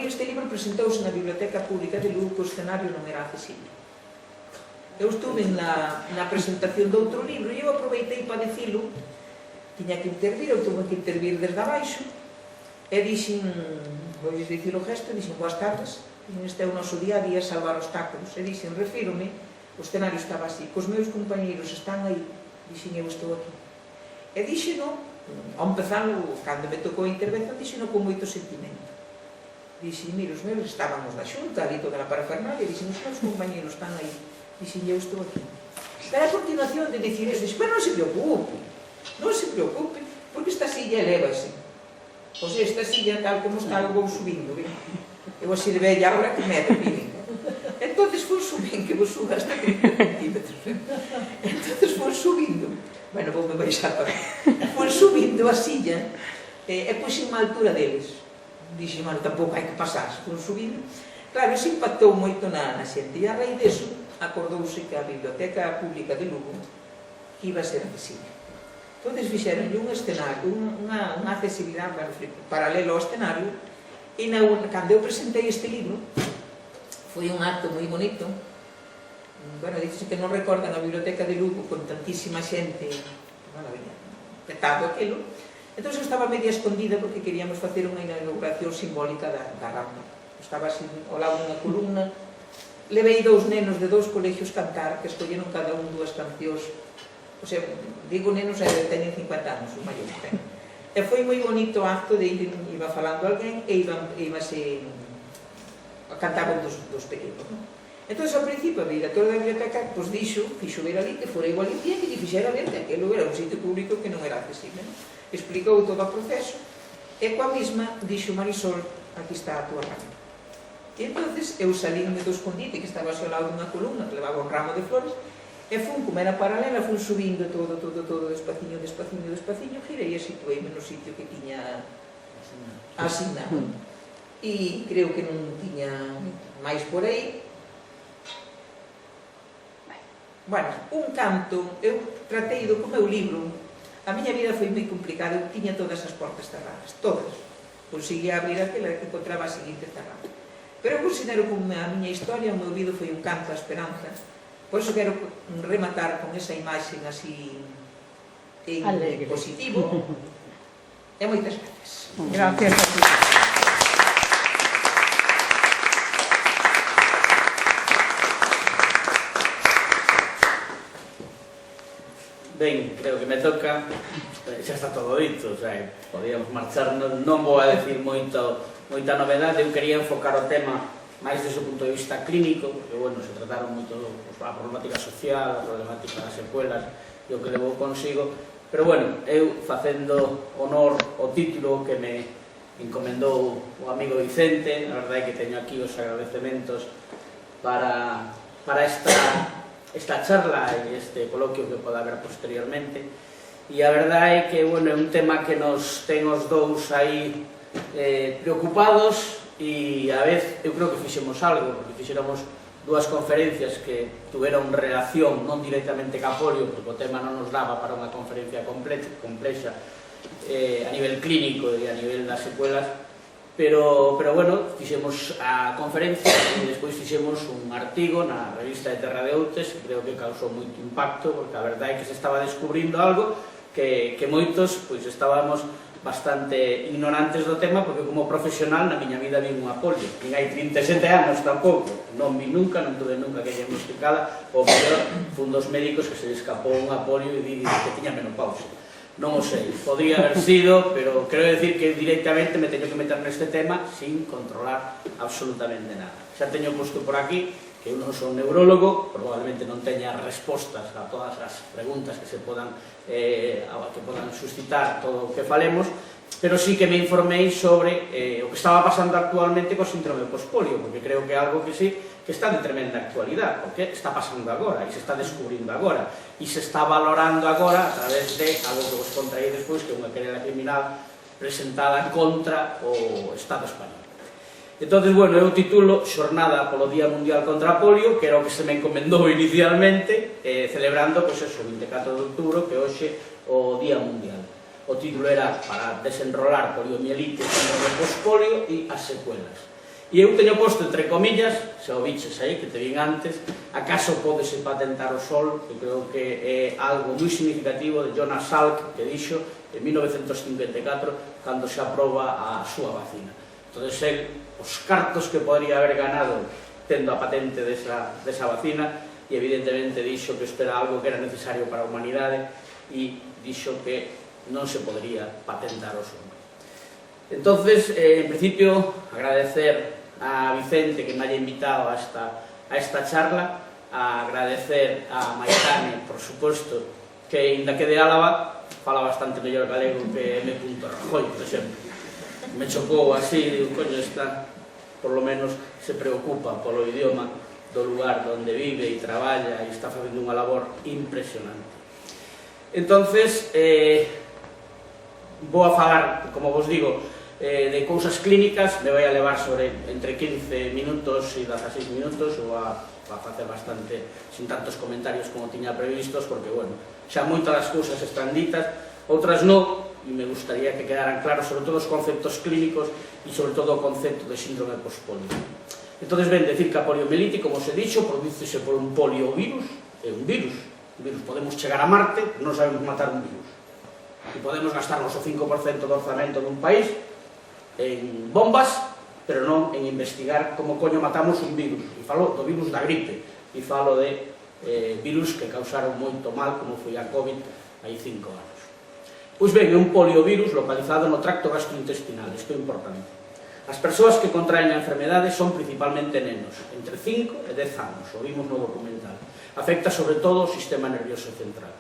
este libro presentouse na Biblioteca Pública de Lugo, que o escenario non era accesible. Eu estuve na presentación de outro libro e eu aproveitei para dicilo, tiña que intervir, eu tuve que intervir desde abaixo, e dixen, vou dicir o gesto, dixen, boas tardes, este é o noso día a día salvar obstáculos, e dixen, refírome, o escenario estaba así, cos meus compañeros están aí, dixen, eu estou aquí. E dixeno, ao empezar, cando me tocou a intervención, dixeno con moito sentimento. Dixen, mira, os meus estábamos na xunta, ali toda na parafernalia, dixen, os meus compañeros están aí. Dixen, eu estou aquí. Pero a continuación de dicir eso, dixen, pero non se preocupe, porque esta silla elévase. Pois esta silla, tal como está, eu vou subindo, ben? Eu así de bella agora que me miren. Entonces foi subindo, que vos suba hasta 30 centímetros. Entonces foi subindo. Bueno, vou me baixar para... Foi subindo a silla, e puxen unha altura deles. Dixen, bueno, tampouco hai que pasar, foi subindo. Claro, iso impactou moito na xente, e a raíz deso, acordouse que a Biblioteca Pública de Lugo iba a ser accesible. Entón, fixeronlle un escenario, unha accesibilidade paralelo ao escenario, e cando eu presentei este libro, foi un acto moi bonito. Bueno, dices que non recordan a biblioteca de Lugo con tantísima xente, petado aquilo. Entón, eu estaba media escondida porque queríamos facer unha inauguración simbólica da Rambla. Estaba así, ao lado dunha columna. Levei 2 nenos de 2 colegios cantar, que escolleron cada un 2 cancións. O sea, digo nenos, teñen 50 anos, os maiores ten. E foi moi bonito o acto de ir, iba falando alguén e ibase cantaban dos pequenos, non? Entón, ao principio, a directora da biblioteca fixo ver ali que fora igual que fixera ver que aquilo era un sitio público que non era accesible, non? Explicou todo o proceso e coa mesma dixo Marisol, aquí está a tua rama. E entonces eu salínme do escondite que estaba ao lado dunha columna que levaba un ramo de flores e fun, como era paralela, fun subindo todo despaciño, girei e situeime no sitio que tiña asignado. E creo que non tiña máis por aí. Bueno, un canto, eu tratei do meu libro, a miña vida foi moi complicada, eu tiña todas as portas cerradas, todas. Conseguía abrir aquela que encontraba a seguinte cerrada. Pero eu considero que a miña historia, o meu vida foi un canto á esperanza. Por iso quero rematar con esa imaxen así en positivo. E moitas gracias. Gracias a ti. Ben, creo que me toca, xa está todo dito, o sea, podíamos marcharnos, non vou a decir moita novedade, eu quería enfocar o tema máis desde o punto de vista clínico, porque, bueno, se trataron moito a problemática social, a problemática das secuelas e o que levou consigo, pero, bueno, eu facendo honor ao título que me encomendou o amigo Vicente, a verdade é que teño aquí os agradecementos para esta charla e este coloquio que poda haber posteriormente, e a verdade é que, bueno, é un tema que nos ten os dous aí preocupados e a vez eu creo que fixemos algo, porque fixéramos 2 conferencias que tuveron relación non directamente ca polio, porque o tema non nos daba para unha conferencia complexa a nivel clínico e a nivel das secuelas, pero bueno, fixemos a conferencia e despois fixemos un artigo na revista de Terra de Outes que creo que causou moito impacto, porque a verdade é que se estaba descubrindo algo que moitos estábamos bastante ignorantes do tema, porque como profesional na miña vida vi unha polio, nin hai 37 anos tampouco, non vi nunca, non tuve nunca que diagnosticada, o mellor fun dos médicos que se le escapou unha polio e di que tiña menopausia. Non o sei, podría haber sido, pero quero decir que directamente me teño que meter neste tema sin controlar absolutamente nada. Xa teño posto por aquí que eu non son neurólogo, probablemente non teña respostas a todas as preguntas que se podan suscitar todo o que falemos, pero sí que me informei sobre o que estaba pasando actualmente co síndrome pospolio, porque creo que é algo que sí, que está de tremenda actualidad, porque está pasando agora, e se está descubrindo agora, e se está valorando agora a través de algo que vos contarei despois, que é unha querela criminal presentada contra o Estado español. Entón, bueno, eu titulo Xornada polo Día Mundial contra a Polio, que era o que se me encomendou inicialmente, celebrando, pois eso, o 24 de outubro, que hoxe o Día Mundial. O título era para desenrolar poliomielite, síndrome pospolio e as secuelas. E eu teño posto entre comillas, se o biches aí, que te vin antes, acaso pódese patentar o sol, que creo que é algo moi significativo de Jonas Salk, que dixo en 1954, cando se aproba a súa vacina. Entón, os cartos que podría haber ganado tendo a patente desa vacina, e evidentemente dixo que isto era algo que era necesario para a humanidade, e dixo que non se podría patentar o sol. Entón, en principio, agradecer a Vicente que me haya invitado a esta charla, a agradecer a Maitane, por suposto, que, inda que de Álava, fala bastante mellor galego que M. Rajoy, por exemplo. Me chocou así, digo, coño, está, por lo menos, se preocupa polo idioma do lugar onde vive e traballa e está facendo unha labor impresionante. Entón, vou a falar, como vos digo, de cousas clínicas, me vai a levar sobre entre 15 minutos e 16 minutos, ou a facer bastante, sin tantos comentarios como tiña previstos, porque, bueno, xa moitas das cousas están ditas, outras non, e me gustaría que quedaran claros sobre todo os conceptos clínicos e sobre todo o concepto de síndrome postpolio. Entón, ben, decir que a poliomielite, como se dixo, prodúcese por un poliovirus, é un virus. Podemos chegar a Marte, non sabemos matar un virus. E podemos gastarnos o 5% do orzamento dun país en bombas, pero non en investigar como coño matamos un virus. E falo do virus da gripe, e falo de virus que causaron moito mal, como foi a COVID hai 5 anos. Pois ben, é un poliovirus localizado no tracto gastrointestinal, isto é importante. As persoas que contraen a enfermedade son principalmente nenos, entre 5 e 10 anos, o vimos no documental. Afecta sobre todo o sistema nervioso central.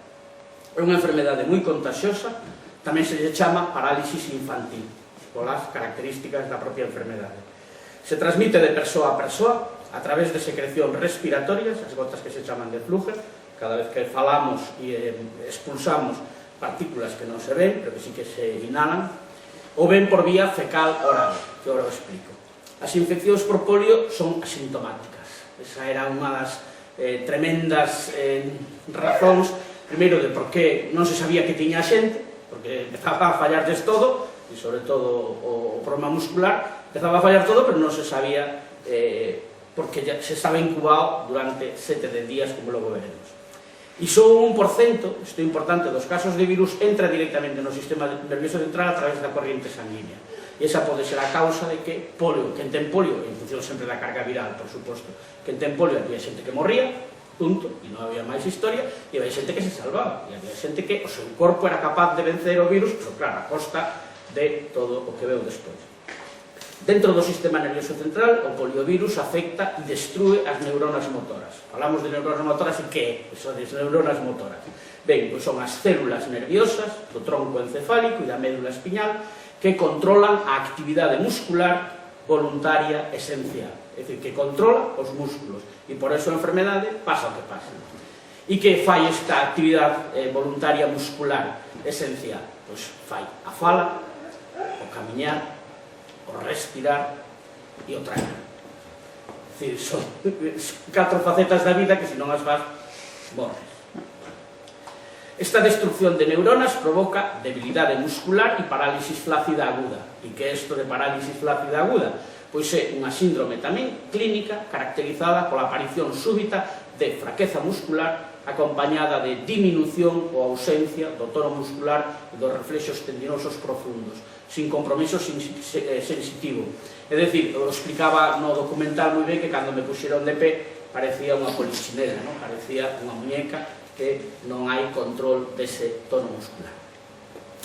É unha enfermedade moi contagiosa, tamén se lle chama parálisis infantil, polas características da propia enfermedade. Se transmite de persoa a persoa a través de secrecións respiratorias, as gotas que se chaman de flujo, cada vez que falamos e expulsamos partículas que non se ven, pero que sí que se inhalan, ou ben por vía fecal oral, que ahora o explico. As infeccións por polio son asintomáticas. Esa era unha das tremendas razóns, primeiro, de por que non se sabía que tiña a xente, porque empezaba a fallarles todo, e sobre todo o problema muscular, empezaba a fallar todo, pero non se sabía porque se estaba incubado durante 7 días, como logo veremos. E só un 1%, isto é importante, dos casos de virus entra directamente no sistema nervioso central a través da corriente sanguínea. E esa pode ser a causa de que polio, quen ten polio, en función sempre da carga viral, por suposto, quen ten polio había xente que morría, punto, e non había máis historia, e había xente que se salvaba, e había xente que o seu corpo era capaz de vencer o virus, pero claro, a costa de todo o que veu despois. Dentro do sistema nervioso central, o poliovirus afecta e destrue as neuronas motoras. Falamos de neuronas motoras e que é? Son as neuronas motoras. Ben, pois son as células nerviosas do tronco encefálico e da médula espiñal que controlan a actividade muscular voluntaria esencial. É dicir, que controla os músculos. E por eso a enfermedade pasa o que pasa. E que fai esta actividade voluntaria muscular esencial? Pois fai a fala, o camiñar, o respirar e o tragar. É dicir, son 4 facetas da vida que se non as faz, morres. Esta destrucción de neuronas provoca debilidade muscular e parálisis flácida aguda. E que é isto de parálisis flácida aguda? Pois é unha síndrome tamén clínica caracterizada pola aparición súbita de fraqueza muscular acompañada de diminución ou ausencia do tono muscular e dos reflexos tendinosos profundos, sin compromiso sensitivo. É dicir, eu explicaba no documental moi ben que cando me puxeron de pé parecía unha polichinela, non? Parecía unha muñeca que non hai control dese tono muscular.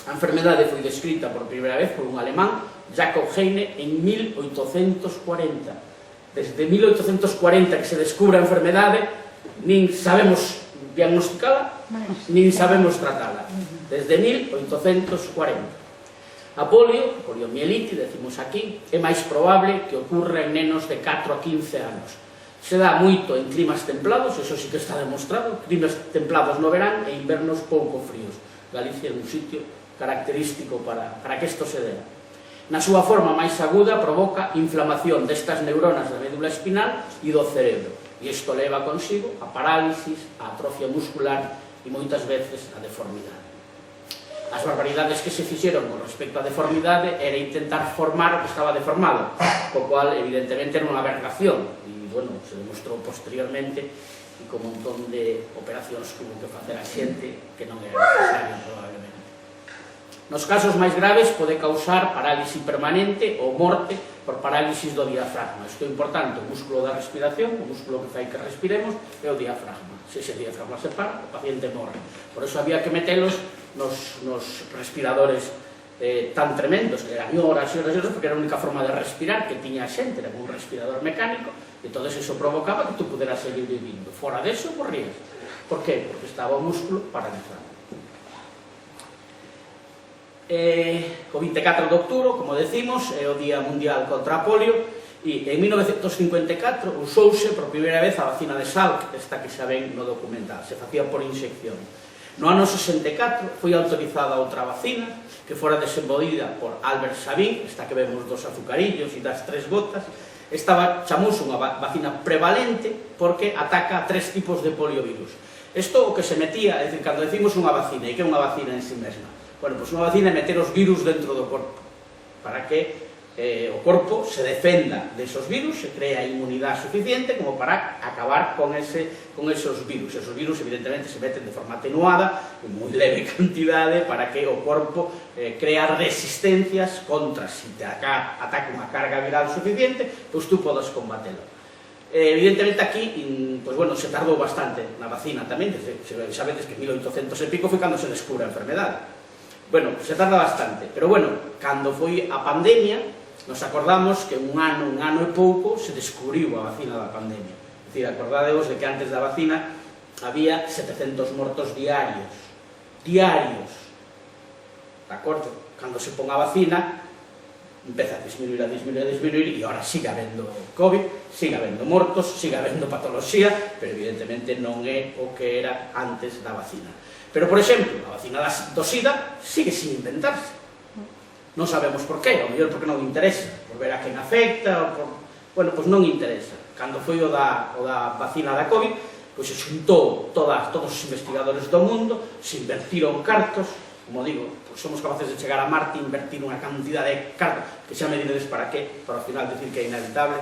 A enfermedade foi descrita por primeira vez por un alemán, Jakob Heine, en 1840. Desde 1840 que se descubre a enfermedade, nin sabemos diagnosticala, nin sabemos tratala. Desde 1840. A poliomielite, decimos aquí, é máis probable que ocurra en nenos de 4 a 15 anos. Se dá moito en climas templados, eso sí que está demostrado, climas templados no verán e invernos pouco fríos. Galicia é un sitio característico para que isto se dea. Na súa forma máis aguda provoca inflamación destas neuronas da médula espinal e do cerebro. E isto leva consigo a parálisis, a atrofia muscular e moitas veces a deformidade. As barbaridades que se fixeron con respecto á deformidade era intentar formar o que estaba deformado, co cual evidentemente era unha aberración e, bueno, se demostrou posteriormente e con un montón de operacións que hubo que facer a xente que non era necesario probablemente. Nos casos máis graves pode causar parálisis permanente ou morte por parálisis do diafragma. Isto é importante, o músculo da respiración, o músculo que fai que respiremos, é o diafragma. Se ese diafragma se para, o paciente morre. Por eso había que metelos nos respiradores tan tremendos, que eran horas e horas e horas, porque era a única forma de respirar que tiña a xente, era un respirador mecánico, e todo eso provocaba que tú puderas seguir vivindo. Fora deso, morrías. Por qué? Porque estaba o músculo paralizado. O 24 de outubro, como decimos, é o Día Mundial contra a Polio, e en 1954 usouse por primeira vez a vacina de Salk, esta que xa ven no documental, se facía por inyección. No ano 64 foi autorizada outra vacina que fora desenvolvida por Albert Sabin, esta que vemos dos azucarillos e das 3 gotas. Esta chamouse unha vacina prevalente porque ataca a 3 tipos de poliovirus. Isto o que se metía, é dicir, cando decimos unha vacina, e que é unha vacina en si mesma? Bueno, pois unha vacina é meter os virus dentro do corpo, para que o corpo se defenda desos virus, se crea inmunidade suficiente como para acabar con esos virus. Esos virus, evidentemente, se meten de forma atenuada, en moi leve cantidade, para que o corpo crea resistencias contra, se te ataca unha carga viral suficiente, pois tú podes combatelo. Evidentemente aquí, pois bueno, se tardou bastante na vacina tamén, sabedes que en 1800 e pico foi cando se descubre a enfermedade. Bueno, se tarda bastante, pero bueno, cando foi a pandemia, nos acordamos que un ano e pouco se descubriu a vacina da pandemia. É dicir, acordadevos de que antes da vacina había 700 mortos diarios. Diarios. De acordo? Cando se pon a vacina, empeza a disminuir, e ahora sigue habendo COVID, sigue habendo mortos, sigue habendo patoloxía, pero evidentemente non é o que era antes da vacina. Pero, por exemplo, a vacina do SIDA sigue sin inventarse. Non sabemos por qué, ao mellor porque non interesa, por ver a quen afecta, ou por... Bueno, pois non interesa. Cando foi o da vacina da COVID, pois se xuntou todos os investigadores do mundo, se invertiron cartos, como digo, pois somos capaces de chegar a Marte e invertir unha cantidad de cartos, que xa me diredes para qué, para ao final decir que é inevitable.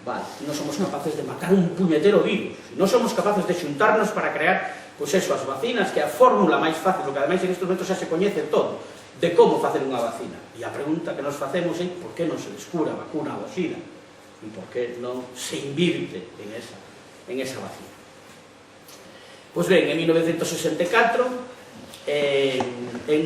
Vale, non somos capaces de matar un puñetero virus, non somos capaces de xuntarnos para crear, pois eso, as vacinas, que é a fórmula máis fácil, porque ademais en estes momentos xa se coñece todo, de como facer unha vacina. E a pregunta que nos facemos é por que non se descubra a vacuna do SIDA e por que non se invirte en esa vacina. Pois ben, en 1964,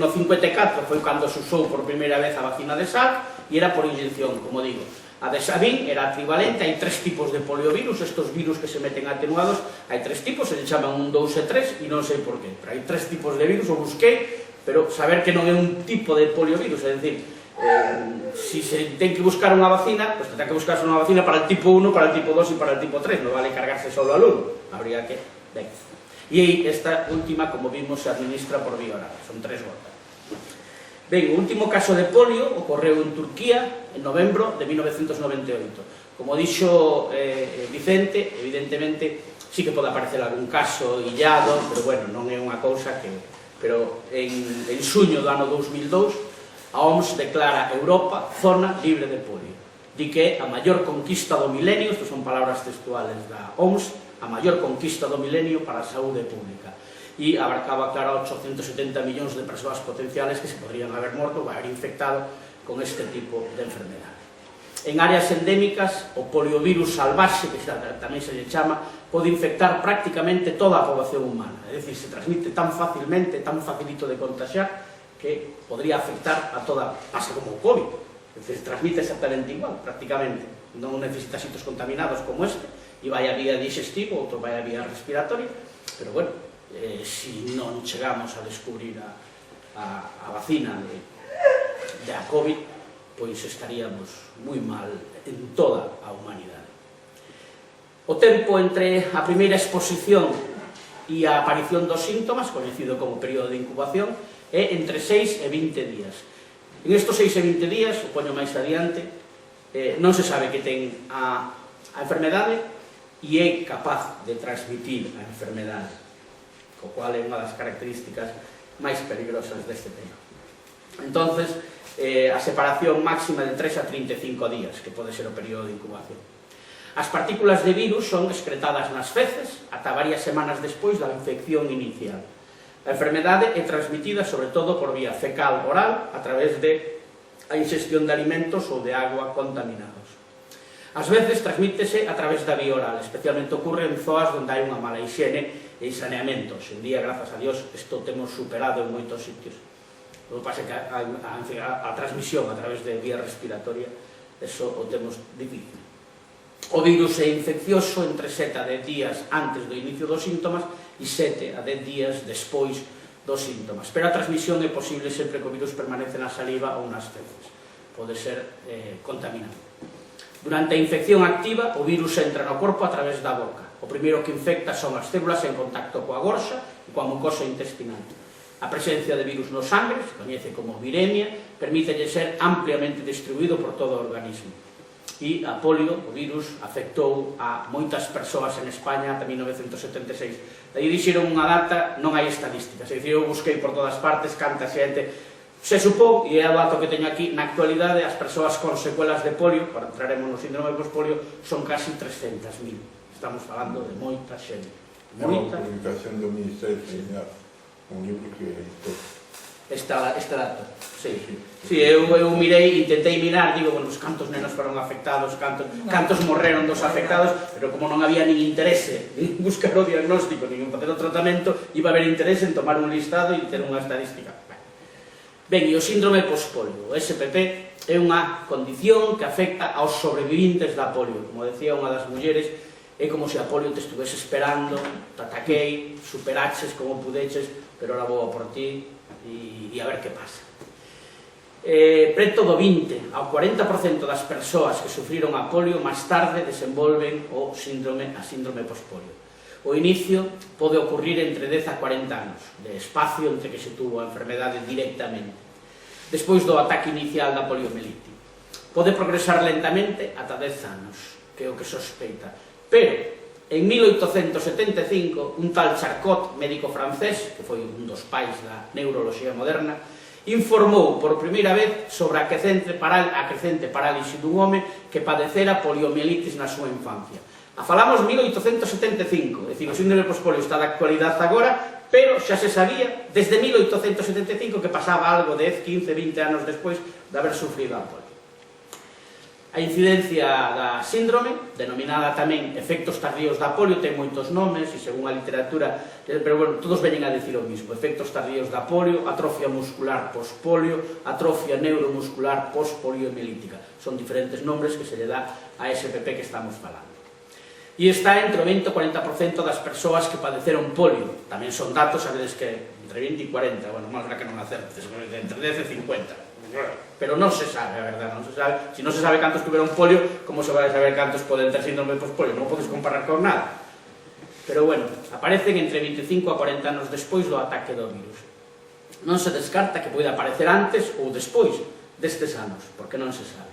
no 54 foi cando se usou por primeira vez a vacina de Salk e era por inyección, como digo. A de Sabin era trivalente, hai 3 tipos de poliovirus, estos virus que se meten atenuados, hai 3 tipos, se chaman 1, 2 e 3 e non sei por qué, pero hai 3 tipos de virus, o busquei, pero saber que non é un tipo de poliovirus, é dicir, si se ten que buscar unha vacina, pues ten que buscarse unha vacina para el tipo 1, para el tipo 2 e para el tipo 3, non vale cargarse solo al 1, habría que... Ben. E esta última, como vimos, se administra por vía oral, son 3 gotas. Ben, o último caso de polio ocorreu en Turquía en novembro de 1998. Como dixo Vicente, evidentemente, sí que pode aparecer algún caso illado, pero bueno, non é unha cousa que... Pero en xuño do ano 2002 a OMS declara Europa zona libre de polio. Di que é a maior conquista do milenio, estas son palabras textuales da OMS, a maior conquista do milenio para a saúde pública. E abarcaba, claro, 870 millóns de persoas potenciales que se podrían haber morto ou haber infectado con este tipo de enfermedade. En áreas endémicas, o poliovirus salvaxe, que tamén se lle chama, pode infectar prácticamente toda a población humana. É dicir, se transmite tan facilmente, tan facilito de contagiar, que podría afectar a toda... Pasa como o COVID. É dicir, transmite exactamente igual, prácticamente. Non necesita sitios contaminados como este, e vai a vía digestivo, outro vai a vía respiratoria, pero bueno, se non chegamos a descubrir a vacina de a COVID, pois estaríamos moi mal en toda a humanidade. O tempo entre a primeira exposición e a aparición dos síntomas, coñecido como período de incubación, é entre 6 e 20 días. En estos 6 e 20 días, o poño máis adiante, non se sabe que ten a enfermedade e é capaz de transmitir a enfermedade, co cual é unha das características máis peligrosas deste tema. Entonces, a separación máxima de 3 a 35 días, que pode ser o período de incubación. As partículas de virus son excretadas nas feces ata varias semanas despois da infección inicial. A enfermedade é transmitida sobre todo por vía fecal oral a través de a ingestión de alimentos ou de agua contaminados. Ás veces transmítese a través da vía oral, especialmente ocorre en zoas onde hai unha mala higiene e saneamento. En día, grazas a Dios, isto temos superado en moitos sitios. O que pasa é que a transmisión a través de vía respiratoria, eso o temos difícil. O virus é infeccioso entre 7 a 10 días antes do inicio dos síntomas e 7 a 10 días despois dos síntomas. Pero a transmisión é posible sempre que o virus permanece na saliva ou nas feces. Pode ser contaminante. Durante a infección activa, o virus entra no corpo a través da boca. O primeiro que infecta son as células en contacto coa gorxa e coa mucosa intestinal. A presencia de virus no sangre, se coñece como viremia, permítelle ser ampliamente distribuído por todo o organismo. e a polio, o virus, afectou a moitas persoas en España ata 1976. Daí dixeron unha data, non hai estadísticas, é dicir, eu busquei por todas partes canta xente. Se supón, e é o dato que teño aquí, na actualidade as persoas con secuelas de polio, para entraremos no síndrome pospolio, son casi 300.000. Estamos falando de moita xente. É unha publicación do Ministerio de Sanidade, un libro que editou. Este dato, sí. Sí, eu mirei, intentei mirar, digo, bueno, cantos nenos foron afectados, cantos morreron dos afectados, pero como non había nin interese en buscar o diagnóstico, nin en facer o tratamento, iba a haber interese en tomar un listado e ter unha estadística. Ben, e o síndrome pospolio, o SPP, é unha condición que afecta aos sobrevivintes da polio. Como decía unha das mulleres, é como se a polio te estuvese esperando, te ataquei, superaches como pudeches, pero ahora vou a por ti e a ver que pasa. Preto do 20 ao 40% das persoas que sufriron a polio máis tarde desenvolven a síndrome pospolio. O inicio pode ocurrir entre 10 a 40 anos, de espacio entre que se tuvo a enfermedade directamente, despois do ataque inicial da poliomielite. Pode progresar lentamente ata 10 anos, que é o que sospeita. Pero, en 1875, un tal Charcot, médico francés, que foi un dos pais da neuroloxía moderna, informou por primeira vez sobre a crecente parálise dun home que padecera poliomielitis na súa infancia. Falamos 1875, é dicir, o síndrome pospolio está de actualidade agora, pero xa se sabía desde 1875 que pasaba algo 10, 15, 20 anos despois de haber sufrido a polio. A incidencia da síndrome, denominada tamén efectos tardíos da polio, ten moitos nomes e según a literatura, pero bueno, todos veñen a decir o mismo: efectos tardíos da polio, atrofia muscular pospolio, atrofia neuromuscular pospoliomielítica. Son diferentes nombres que se lle dá a SPP que estamos falando. E está entre o 20 e 40% das persoas que padeceron polio. Tamén son datos, sabedes que entre 20 e 40, bueno, máis que non acertes, entre 10 e 50. Pero non se sabe, a verdade, non se sabe. Se non se sabe cantos tuveron polio, como se vai saber cantos poden ter síndrome pospolio? Non podes comparar con nada. Pero bueno, aparecen entre 25 a 40 anos despois do ataque do virus. Non se descarta que pode aparecer antes ou despois destes anos, porque non se sabe.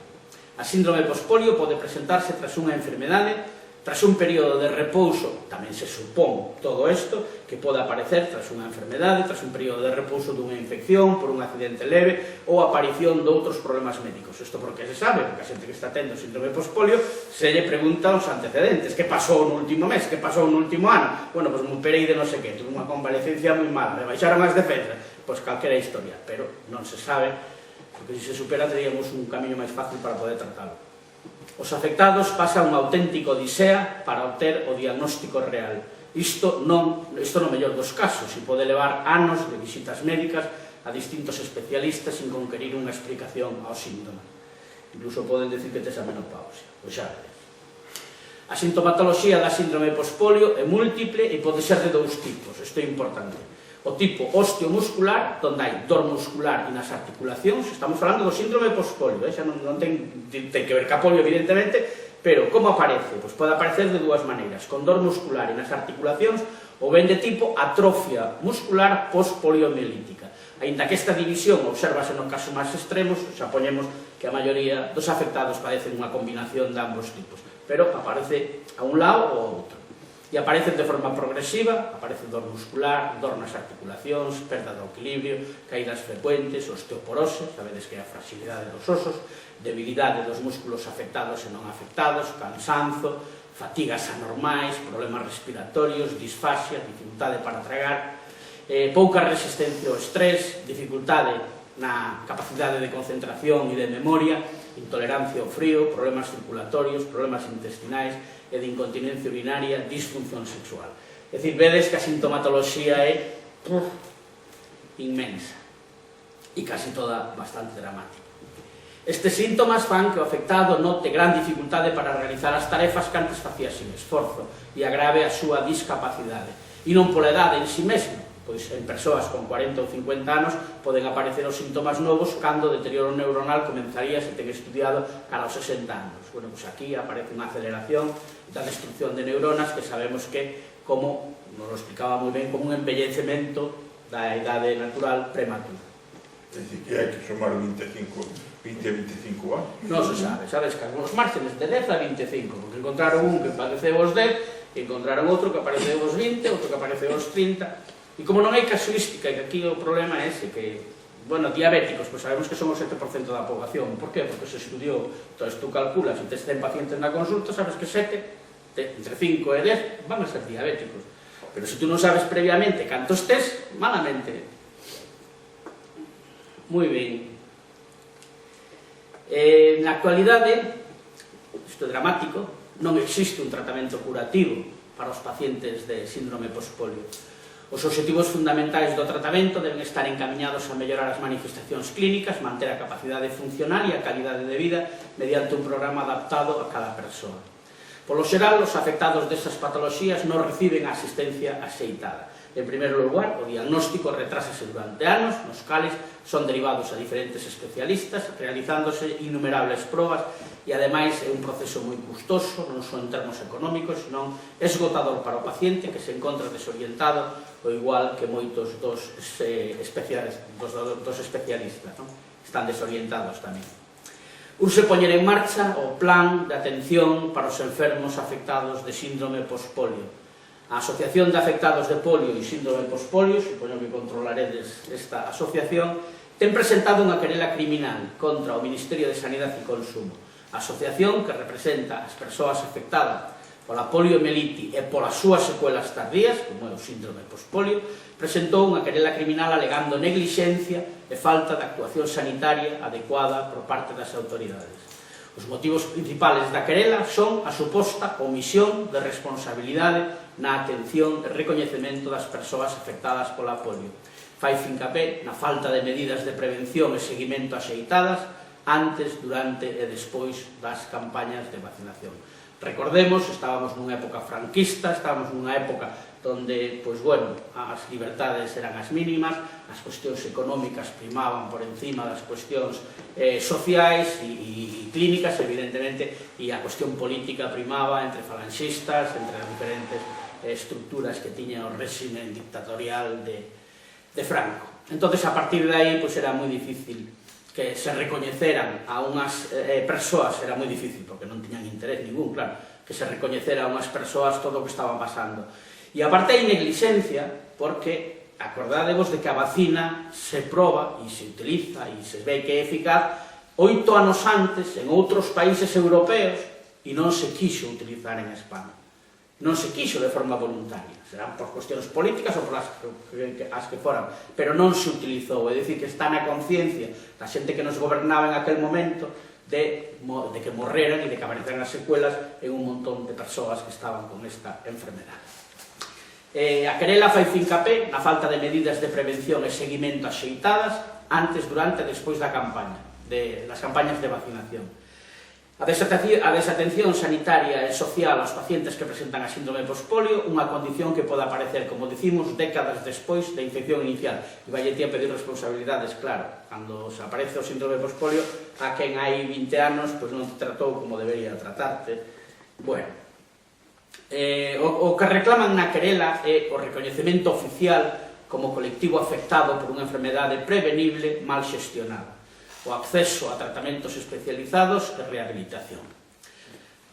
A síndrome pospolio pode presentarse tras unha enfermedade, tras un período de repouso, tamén se supón todo isto, que pode aparecer tras unha enfermedade, tras un período de repouso dunha infección, por un accidente leve, ou aparición de outros problemas médicos. Isto porque se sabe, porque a xente que está tendo síndrome pospolio se lle pregunta os antecedentes. Que pasou no último mes? Que pasou no último ano? Bueno, pois me operei de non sei que, tuve unha convalecencia moi mala, me baixaron as defensas, pois calquera historia, pero non se sabe, porque se supera teríamos un camiño máis fácil para poder tratalo. Os afectados pasan un auténtico odisea para obter o diagnóstico real. Isto no mellor dos casos, e pode levar anos de visitas médicas a distintos especialistas sin conquerir unha explicación ao síntoma. Incluso poden decir que tes a menopausia, pois xa vedes. A sintomatoloxía da síndrome pospolio é múltiple e pode ser de dous tipos, isto é importante. O tipo osteomuscular, onde hai dor muscular e nas articulacións, estamos falando do síndrome pospolio, xa non ten que ver ca polio, evidentemente, pero como aparece? Pois pode aparecer de dúas maneiras, con dor muscular e nas articulacións, ou ben de tipo atrofia muscular pospoliomielítica. Aínda que esta división obsérvase no caso máis extremos, xa poñemos que a maioría dos afectados padecen unha combinación de ambos tipos, pero aparece a un lado ou a outro. E aparecen de forma progresiva, aparece dor muscular, dor nas articulacións, perda do equilibrio, caídas frecuentes, osteoporose, sabedes que é a fragilidade dos osos, debilidade dos músculos afectados e non afectados, cansanzo, fatigas anormais, problemas respiratorios, disfasia, dificultade para tragar, pouca resistencia ao estrés, dificultade na capacidade de concentración e de memoria, intolerancia ao frío, problemas circulatorios, problemas intestinais e de incontinencia urinaria, disfunción sexual. É dicir, vedes que a sintomatoloxía é inmensa e casi toda bastante dramática. Estes síntomas fan que o afectado note gran dificultade para realizar as tarefas que antes facía sin esforzo e agrave a súa discapacidade. E non pola edade en si mesmo, pois en persoas con 40 ou 50 anos poden aparecer os síntomas novos cando o deterioro neuronal comenzaría, se ten estudiado, cara aos 60 anos. Bueno, pois aquí aparece unha aceleración da destrucción de neuronas que sabemos que, como nos lo explicaba moi ben, como un envellecemento da idade natural prematura. É dicir, que hai que sumar 25 20 a 25 anos. Non se sabe, sabes que os márgenes de 10 a 25, porque encontraron un que apareceu aos 10, e encontraron outro que apareceu aos 20, outro que apareceu aos 30, e como non hai casuística, e aquí o problema é ese, que, bueno, diabéticos, pois sabemos que son o 7% da poboación, por que? Porque se estudiou, entón tú calculas, se tes 100 pacientes na consulta, sabes que 7, entre 5 e 10, van a ser diabéticos, pero se tú non sabes previamente cantos tes, malamente. Moi ben. Na actualidade, isto é dramático, non existe un tratamento curativo para os pacientes de síndrome pospolio. Os obxectivos fundamentais do tratamento deben estar encamiñados a mellorar as manifestacións clínicas, manter a capacidade funcional e a calidade de vida mediante un programa adaptado a cada persoa. Polo xeral, os afectados destas patoloxías non reciben a asistencia axeitada. En primeiro lugar, o diagnóstico retrásase durante anos, nos cales son derivados a diferentes especialistas, realizándose innumerables probas e, ademais, é un proceso moi custoso, non só en termos económicos, senón esgotador para o paciente que se encontra desorientado, o igual que moitos dos especialistas, non? Están desorientados tamén. Urxe poñer en marcha o plan de atención para os enfermos afectados de síndrome pospolio. A Asociación de Afectados de Polio e Síndrome Pospolio, supoño que controlaredes esta asociación, ten presentado unha querela criminal contra o Ministerio de Sanidade e Consumo. A asociación, que representa as persoas afectadas pola poliomielite e polas súas secuelas tardías, como é o síndrome pospolio, presentou unha querela criminal alegando neglixencia e falta de actuación sanitaria adecuada por parte das autoridades. Os motivos principales da querela son a suposta omisión de responsabilidade na atención e recoñecemento das persoas afectadas pola polio. Fai fincapé na falta de medidas de prevención e seguimento axeitadas antes, durante e despois das campañas de vacinación. Recordemos, estábamos nunha época franquista, estábamos nunha época donde, pois, bueno, as libertades eran as mínimas, as cuestións económicas primaban por encima das cuestións sociais e clínicas, evidentemente, e a cuestión política primaba entre falanxistas, entre as diferentes estructuras que tiña o réximen dictatorial de Franco. Entonces, a partir de aí, pois, era moi difícil que se recoñeceran a unhas persoas, era moi difícil, porque non tiñan interés ningún, claro, que se recoñecera a unhas persoas todo o que estaban pasando. E aparte hai neglixencia, porque acordádevos de que a vacina se proba e se utiliza e se ve que é eficaz 8 anos antes en outros países europeos e non se quixo utilizar en España. Non se quixo de forma voluntaria, serán por cuestións políticas ou por as que foran, pero non se utilizou, é dicir, que está na conciencia da xente que nos gobernaba en aquel momento de que morreran e de que apareceran as secuelas en un montón de persoas que estaban con esta enfermedade. A querela fai fincapé na falta de medidas de prevención e seguimento axeitadas antes, durante e despois das campañas de vacinación. A desatención sanitaria e social aos pacientes que presentan a síndrome pospolio, unha condición que pode aparecer, como dicimos, décadas despois da infección inicial. E vai a pedir responsabilidades, claro. Cando se aparece o síndrome pospolio, a quen hai 20 anos, pois non te tratou como debería tratarte. Bueno, o que reclaman na querela é o recoñecemento oficial como colectivo afectado por unha enfermedade prevenible mal xestionada, o acceso a tratamentos especializados e rehabilitación.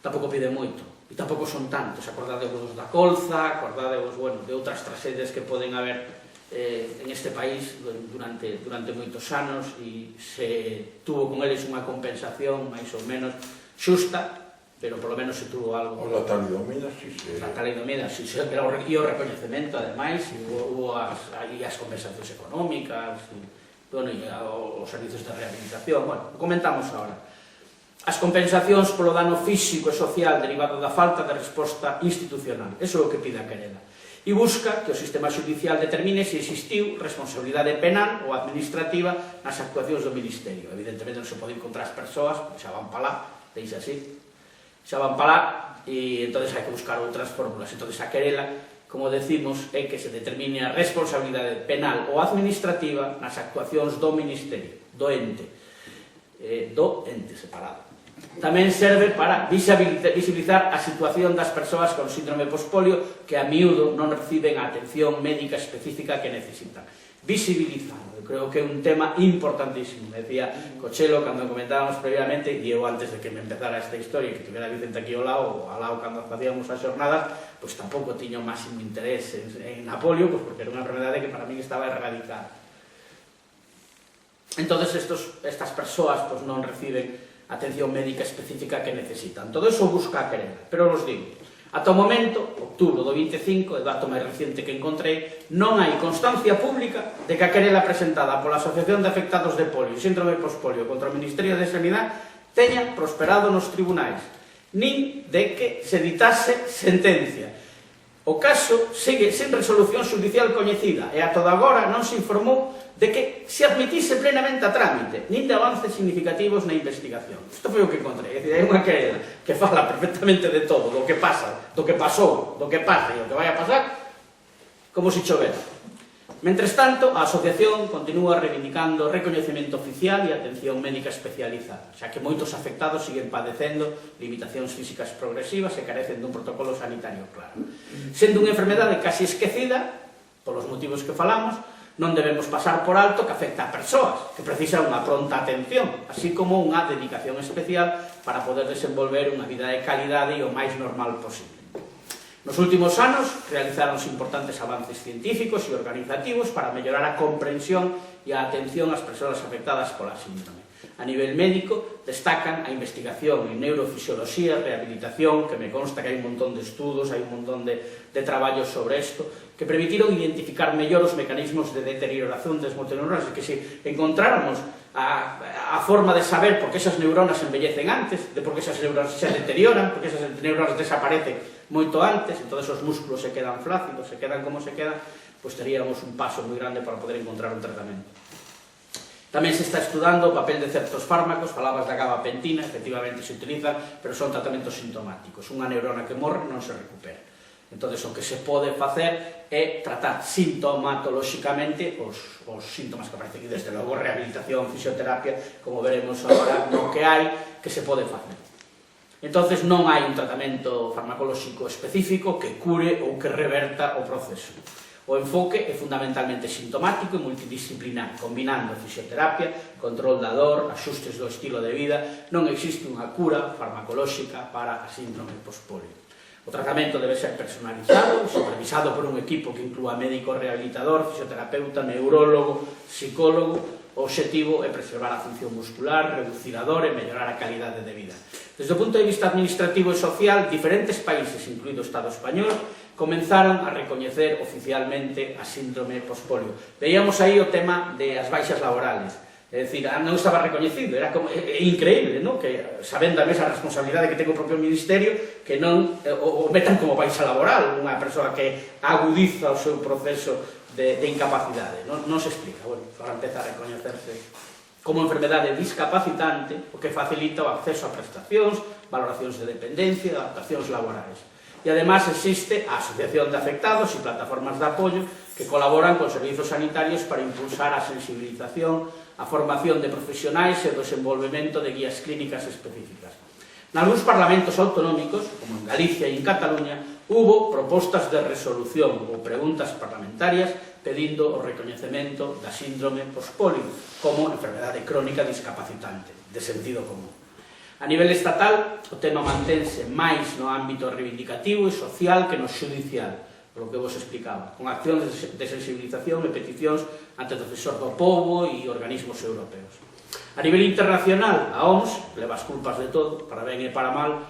Tampouco pide moito, e tampouco son tantos. Acordadevos da colza, acordadevos, bueno, de outras tragedias que poden haber en este país durante moitos anos, e se tuvo con eles unha compensación máis ou menos xusta, pero polo menos se tuvo algo. O la talidomida, sí, sí. La talidomida, sí, e o recoñecemento, ademais, e as compensacións económicas, bueno, e os servizos de rehabilitación. Bueno, comentamos agora. As compensacións polo dano físico e social derivado da falta de resposta institucional. Eso é o que pide a querela. E busca que o sistema judicial determine se existiu responsabilidade penal ou administrativa nas actuacións do Ministerio. Evidentemente non se pode encontrar as persoas, xa van para lá, deixa así, xa van para lá, e entón hai que buscar outras fórmulas. Entón a querela, como decimos, é que se determine a responsabilidade penal ou administrativa nas actuacións do Ministerio, do ente separado. Tamén serve para visibilizar a situación das persoas con síndrome pospolio que a miúdo non reciben a atención médica específica que necesitan. Visibilizar, creo que é un tema importantísimo. Me decía Cochelo, cando comentábamos previamente, e eu antes de que me empezara esta historia, que tivera Vicente aquí ao lado cando facíamos as jornadas, pois tampouco tiño o máximo interés en a polio, pois porque era unha enfermedade que para min estaba erradicada. Entonces estas persoas pois non reciben atención médica específica que necesitan. Todo iso busca a querela, pero vos digo, ata o momento, outubro do 25, o dato máis reciente que encontrei, non hai constancia pública de que a querela presentada pola Asociación de Afectados de Polio e Síndrome Pospolio contra o Ministerio de Sanidade teña prosperado nos tribunais, nin de que se ditase sentencia. O caso segue sen resolución xudicial coñecida e ata agora non se informou de que se admitise plenamente a trámite, nin de avances significativos na investigación. Isto foi o que encontrei, é dicir, hai unha querela que fala perfectamente de todo, do que pasa, do que pasou, do que pasa e do que vai a pasar, como se chovera. Mentres tanto, a asociación continúa reivindicando recoñecemento oficial e atención médica especializada, xa que moitos afectados siguen padecendo limitacións físicas progresivas e carecen dun protocolo sanitario claro. Sendo unha enfermedade casi esquecida, polos motivos que falamos, non debemos pasar por alto que afecta a persoas que precisan unha pronta atención, así como unha dedicación especial para poder desenvolver unha vida de calidade e o máis normal posible. Nos últimos anos realizáronse importantes avances científicos e organizativos para mellorar a comprensión e a atención ás persoas afectadas pola síndrome. A nivel médico, destacan a investigación en neurofisioloxía, rehabilitación, que me consta que hai un montón de estudos, hai un montón de traballos sobre isto, que permitiron identificar mellor os mecanismos de deterioración das motoneuronas, e que se encontráramos a forma de saber por que esas neuronas envellecen antes, de por que esas neuronas se deterioran, por que esas neuronas desaparecen moito antes, e todos os músculos se quedan flácidos, se quedan como se quedan, pois teríamos un paso moi grande para poder encontrar un tratamento. Tamén se está estudando o papel de certos fármacos, falabas da gabapentina, efectivamente se utilizan, pero son tratamentos sintomáticos. Unha neurona que morre non se recupera. Entón, o que se pode facer é tratar sintomatolóxicamente os síntomas que aparecen, e desde logo rehabilitación, fisioterapia, como veremos agora no que hai, que se pode facer. Entón, non hai un tratamento farmacolóxico específico que cure ou que reverta o proceso. O enfoque é fundamentalmente sintomático e multidisciplinar, combinando fisioterapia, control da dor, axustes do estilo de vida. Non existe unha cura farmacolóxica para a síndrome pospolio. O tratamento debe ser personalizado e supervisado por un equipo que inclúa médico rehabilitador, fisioterapeuta, neurólogo, psicólogo. O obxectivo é preservar a función muscular, reducir a dor e mellorar a calidade de vida. Desde o punto de vista administrativo e social, diferentes países, incluído o Estado español, comenzaron a recoñecer oficialmente a síndrome pospolio. Veíamos aí o tema das baixas laborales. É dicir, non estaba recoñecido, era como, é increíble, non? Que sabendo a mesma responsabilidade que ten o propio Ministerio, que non o metan como baixa laboral, unha persoa que agudiza o seu proceso de incapacidade. Non se explica, bueno, para empezar a recoñecerse como enfermedade discapacitante, o que facilita o acceso a prestacións, valoracións de dependencia, adaptacións laborais. E además existe a Asociación de Afectados e plataformas de apoio que colaboran con servizos sanitarios para impulsar a sensibilización, a formación de profesionais e o desenvolvemento de guías clínicas específicas. Nalgúns parlamentos autonómicos, como en Galicia e en Cataluña, hubo propostas de resolución ou preguntas parlamentarias pedindo o recoñecemento da síndrome pospolio como enfermedade crónica discapacitante, de sentido común. A nivel estatal, o tema mantense máis no ámbito reivindicativo e social que no xudicial, polo que vos explicaba, con accións de sensibilización e peticións ante o Defensor do Pobo e organismos europeos. A nivel internacional, a OMS leva as culpas de todo, para ben e para mal,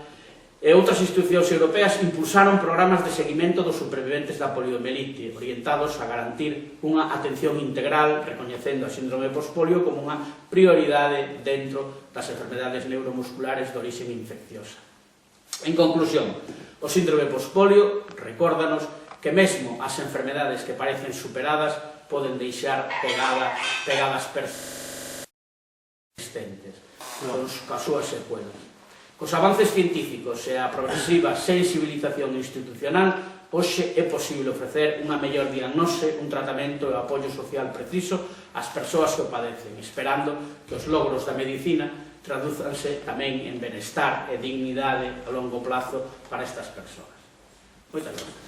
e outras institucións europeas impulsaron programas de seguimento dos superviventes da poliomielite, orientados a garantir unha atención integral, recoñecendo a síndrome pospolio como unha prioridade dentro das enfermedades neuromusculares de orixe infecciosa. En conclusión, o síndrome pospolio recórdanos que mesmo as enfermedades que parecen superadas poden deixar pegadas persistentes, con as súas secuelas. Cos avances científicos e a progresiva sensibilización institucional, hoxe é posible ofrecer unha mellor diagnose, un tratamento e o apoio social preciso ás persoas que o padecen, esperando que os logros da medicina tradúzanse tamén en benestar e dignidade a longo plazo para estas persoas. Moitas gracias.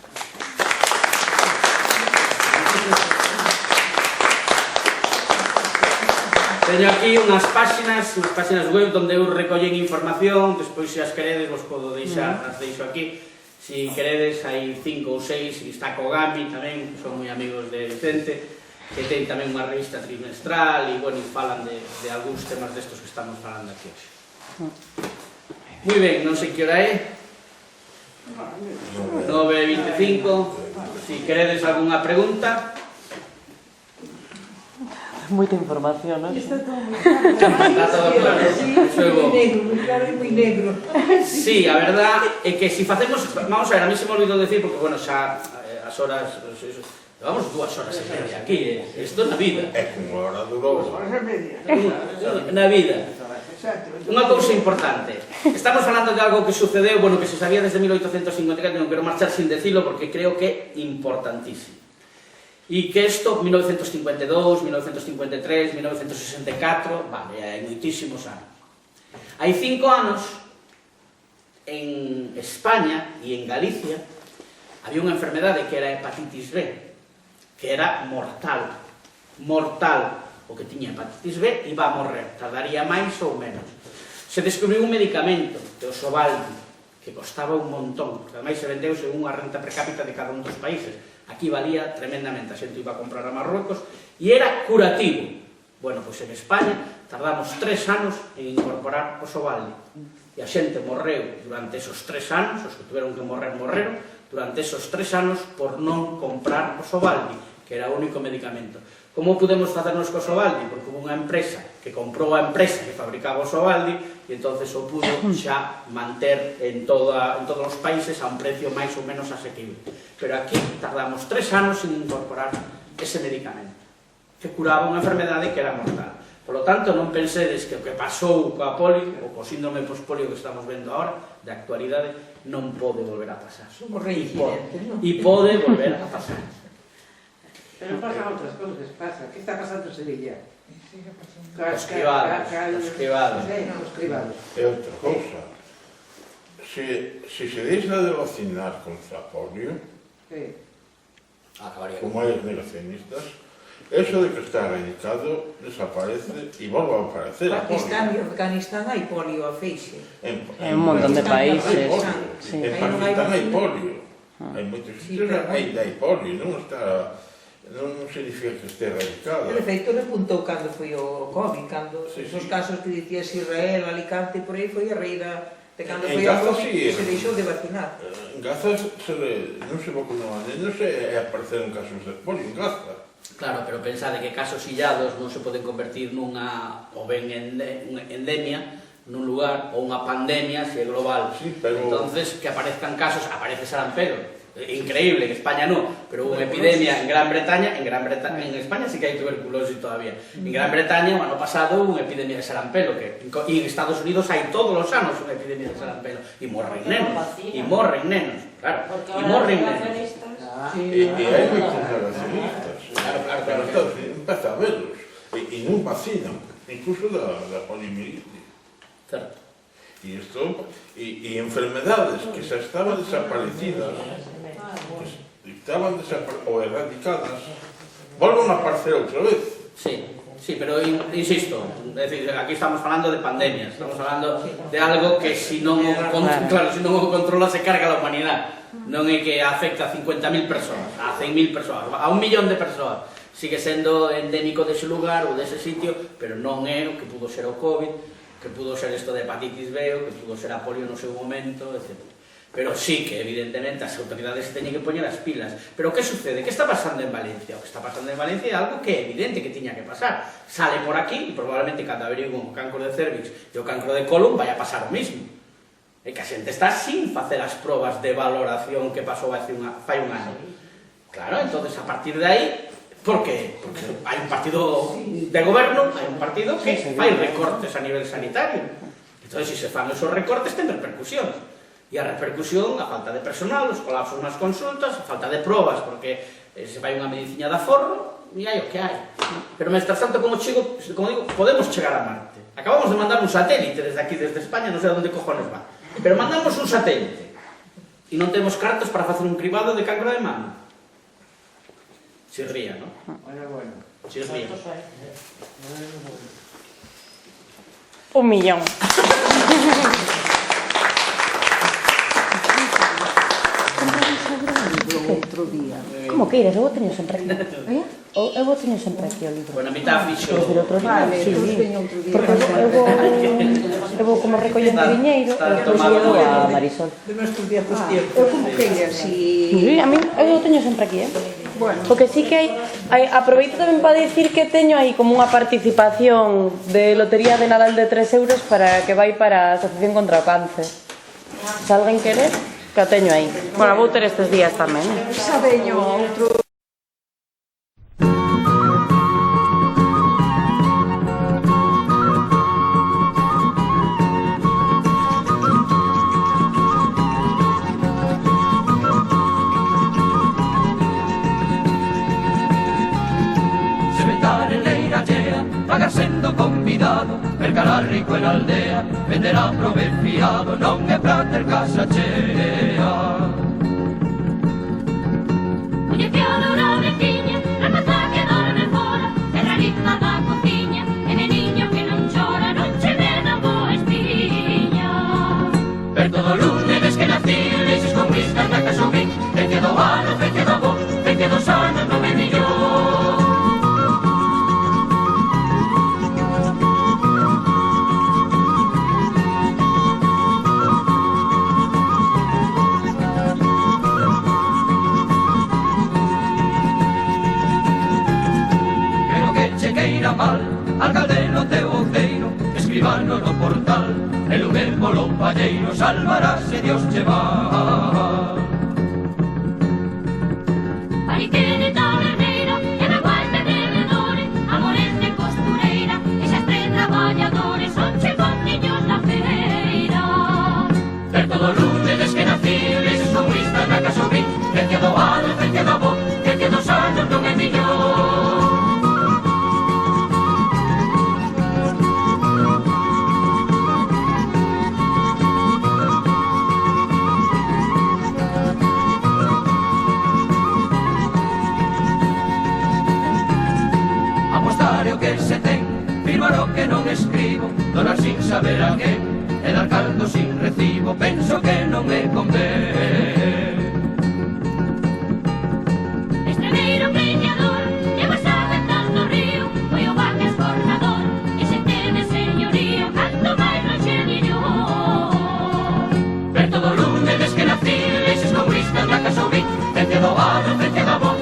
Teño aquí unhas páxinas web onde eu recollen información, despois se as queredes vos podo deixar, as deixo aquí. Si queredes, hai 5 ou 6, está Kogami tamén, son moi amigos de Vicente, que ten tamén unha revista trimestral e, bueno, falan de algúns temas destos que estamos falando aquí hoxe. Moi ben, non sei que hora é. 9:25. Si queredes algunha pregunta. Moita información, non? Está todo moi claro. Está todo claro. Moi negro, moi claro e moi negro. Sí, a verdad é que si facemos... Vamos a ver, a mí se me olvidou decir, porque, bueno, xa as horas... Levamos 2 horas e media aquí, isto na vida. É como hora durou. Na vida. Unha cousa importante. Estamos falando de algo que sucedeu, bueno, que se sabía desde 1854, non quero marchar sin decilo porque creo que é importantísimo. E que isto, 1952, 1953, 1964, vale, hai moitísimos anos. Hai 5 anos, en España e en Galicia, había unha enfermedade que era hepatitis B, que era mortal. Mortal. O que tiña hepatitis B iba a morrer, tardaría máis ou menos. Se descubriu un medicamento, o Sovaldi, que costaba un montón, porque ademais se vendeu según a renta per cápita de cada un dos países. Aquí valía tremendamente, a xente iba a comprar a Marruecos, e era curativo. Bueno, pois en España tardamos 3 anos en incorporar o Sovaldi. E a xente morreu durante esos 3 anos, os que tuveron que morrer, morreron, durante esos 3 anos por non comprar o Sovaldi, que era o único medicamento. Como podemos facernos co Sovaldi? Porque hubo unha empresa que comprou a empresa que fabricaba o Sovaldi e entonces o pudo xa manter en todos os países a un precio máis ou menos asequible. Pero aquí tardamos 3 anos en incorporar ese medicamento que curaba unha enfermedade que era mortal. Por lo tanto, non pensedes que o que pasou coa polio ou co síndrome pospolio que estamos vendo agora, de actualidade, non pode volver a pasar. Somos reincidentes, non? E pode volver a pasar. Pero pasan outras cousas, pasa. Que está pasando en Sevilla? Os cribados. Os cribados. É outra cousa. Se se deixa de vacinar contra a polio, como hai os negacionistas, eso de que está erradicado desaparece e volve a aparecer a polio. Pakistán e Afganistán hai polio a feixe. En un montón de países. Sí. En Pakistán hai polio. Hai moitos sitios hai polio, non está... non significa que este erradicado. De feito, repuntou cando foi o COVID, cando os casos que dicías Israel, Alicante, por aí foi a raíz de cando foi o COVID, se deixou de vacinar. En Gaza non se vacunaban nenos e apareceron casos de polio en Gaza. Claro, pero pensade que casos illados non se poden convertir nunha, ou ben unha endemia, nun lugar, ou unha pandemia, se é global. Sí, pero... Entonces, que aparezcan casos, aparece sarampelo. Increíble, en España no, pero hubo unha epidemia en Gran Bretaña, en España sí que hai tuberculosis todavía. En Gran Bretaña, o ano pasado, hubo unha epidemia de sarampelo, e en Estados Unidos hai todos os anos unha epidemia de sarampelo, e morren nenos, claro, e morren nenos. E hai moitos negacionistas. Claro, Estados Unidos empeza a verlos, e non vacinan, incluso da poliomielitis. Certo. E enfermedades que xa estaban desaparecidas, ou erradicadas, volven a aparecer outra vez. Sí, pero insisto, é dicir, aquí estamos falando de pandemias, estamos falando de algo que si non o controla se carga a humanidade. Non é que afecta a 50.000 persoas, a 100.000 persoas, a 1 millón de persoas. Sigue sendo endémico dese lugar ou dese sitio, pero non é o que pudo ser o COVID, que pudo ser isto de hepatitis B, o que pudo ser a polio no seu momento, etc. Pero sí que, evidentemente, as autoridades se teñen que poñer as pilas. Pero que sucede? Que está pasando en Valencia? O que está pasando en Valencia é algo que é evidente que tiña que pasar. Sale por aquí, e probablemente cando averiguen o cancro de cervix e o cancro de colon vai a pasar o mismo. É que a xente está sin facer as probas de valoración que pasou fai un ano. Claro, entonces a partir de aí, por que? Porque hai un partido de goberno, hai un partido que fai recortes a nivel sanitario. Entón, se se fan esos recortes, ten repercusión. E a repercusión, a falta de personal, os colapsos nas consultas, a falta de probas, porque se vai unha medicina de aforro, e hai o que hai. Pero, mientras tanto, como digo, podemos chegar a Marte. Acabamos de mandar un satélite desde aquí, desde España, non sei onde cojones va. Pero mandamos un satélite. E non temos cartos para facer un cribado de cancro de mama. Chirría, ¿no? Bueno. Chirría. 1 millón. Como queiras, eu vou teño sempre aquí. Eu vou teño sempre aquí o libro. Bueno, a mitad fixo... Vale, Sí, todos veñen outro día. porque eu vou como recollendo viñeiro e depois llevo a Marisol. De nuestros viejos tiempos. Como queiras, si... Sí, a mí eu teño sempre aquí, Bueno, Porque sí que aproveito tamén para dicir que teño aí como unha participación de lotería de Nadal de 3 euros para que vai para a Asociación contra o Cáncer. Se alguén quere, que o teño aí. Bueno, vou ter estes días tamén. xa veño outro... Pagar sendo convidado, mercará rico en aldea, venderá prove fiado, non é pra ter casa chea. Muller que adora a veciña, rapaza que dorme fora, terrariza da cociña, e neniño que non chora, non che ven a boa espiña. Per todo lunes des que nací, leches con whiskas na casa vin, feite do ano, feite do bo, feite dos anos, non é millón. Mal, alcalde no teu outeiro, escribano no portal, e lume polo palleiro, salvarás se Dios che va. Mariquén de taberneira, e reguais de bebedores, amores de costureira, e xa tres traballadores, son che con niños na feira. Per todo lunes des que nací, leses con whiskas na casa vin, feite do ano, feite do bo, feite dos anos, non é millón. O que se ten, firmar o que non escribo, donar sin saber a quen, e dar carto sin recibo, penso que non me convén. Estremeiro preñador, llevas aguentas no río, foi o Vázquez forjador, e se teme señorío, canto máis lonxe millón. Per todo lunes des que nací, leches con whiskas na casa vin, feite do ano, feite do bo,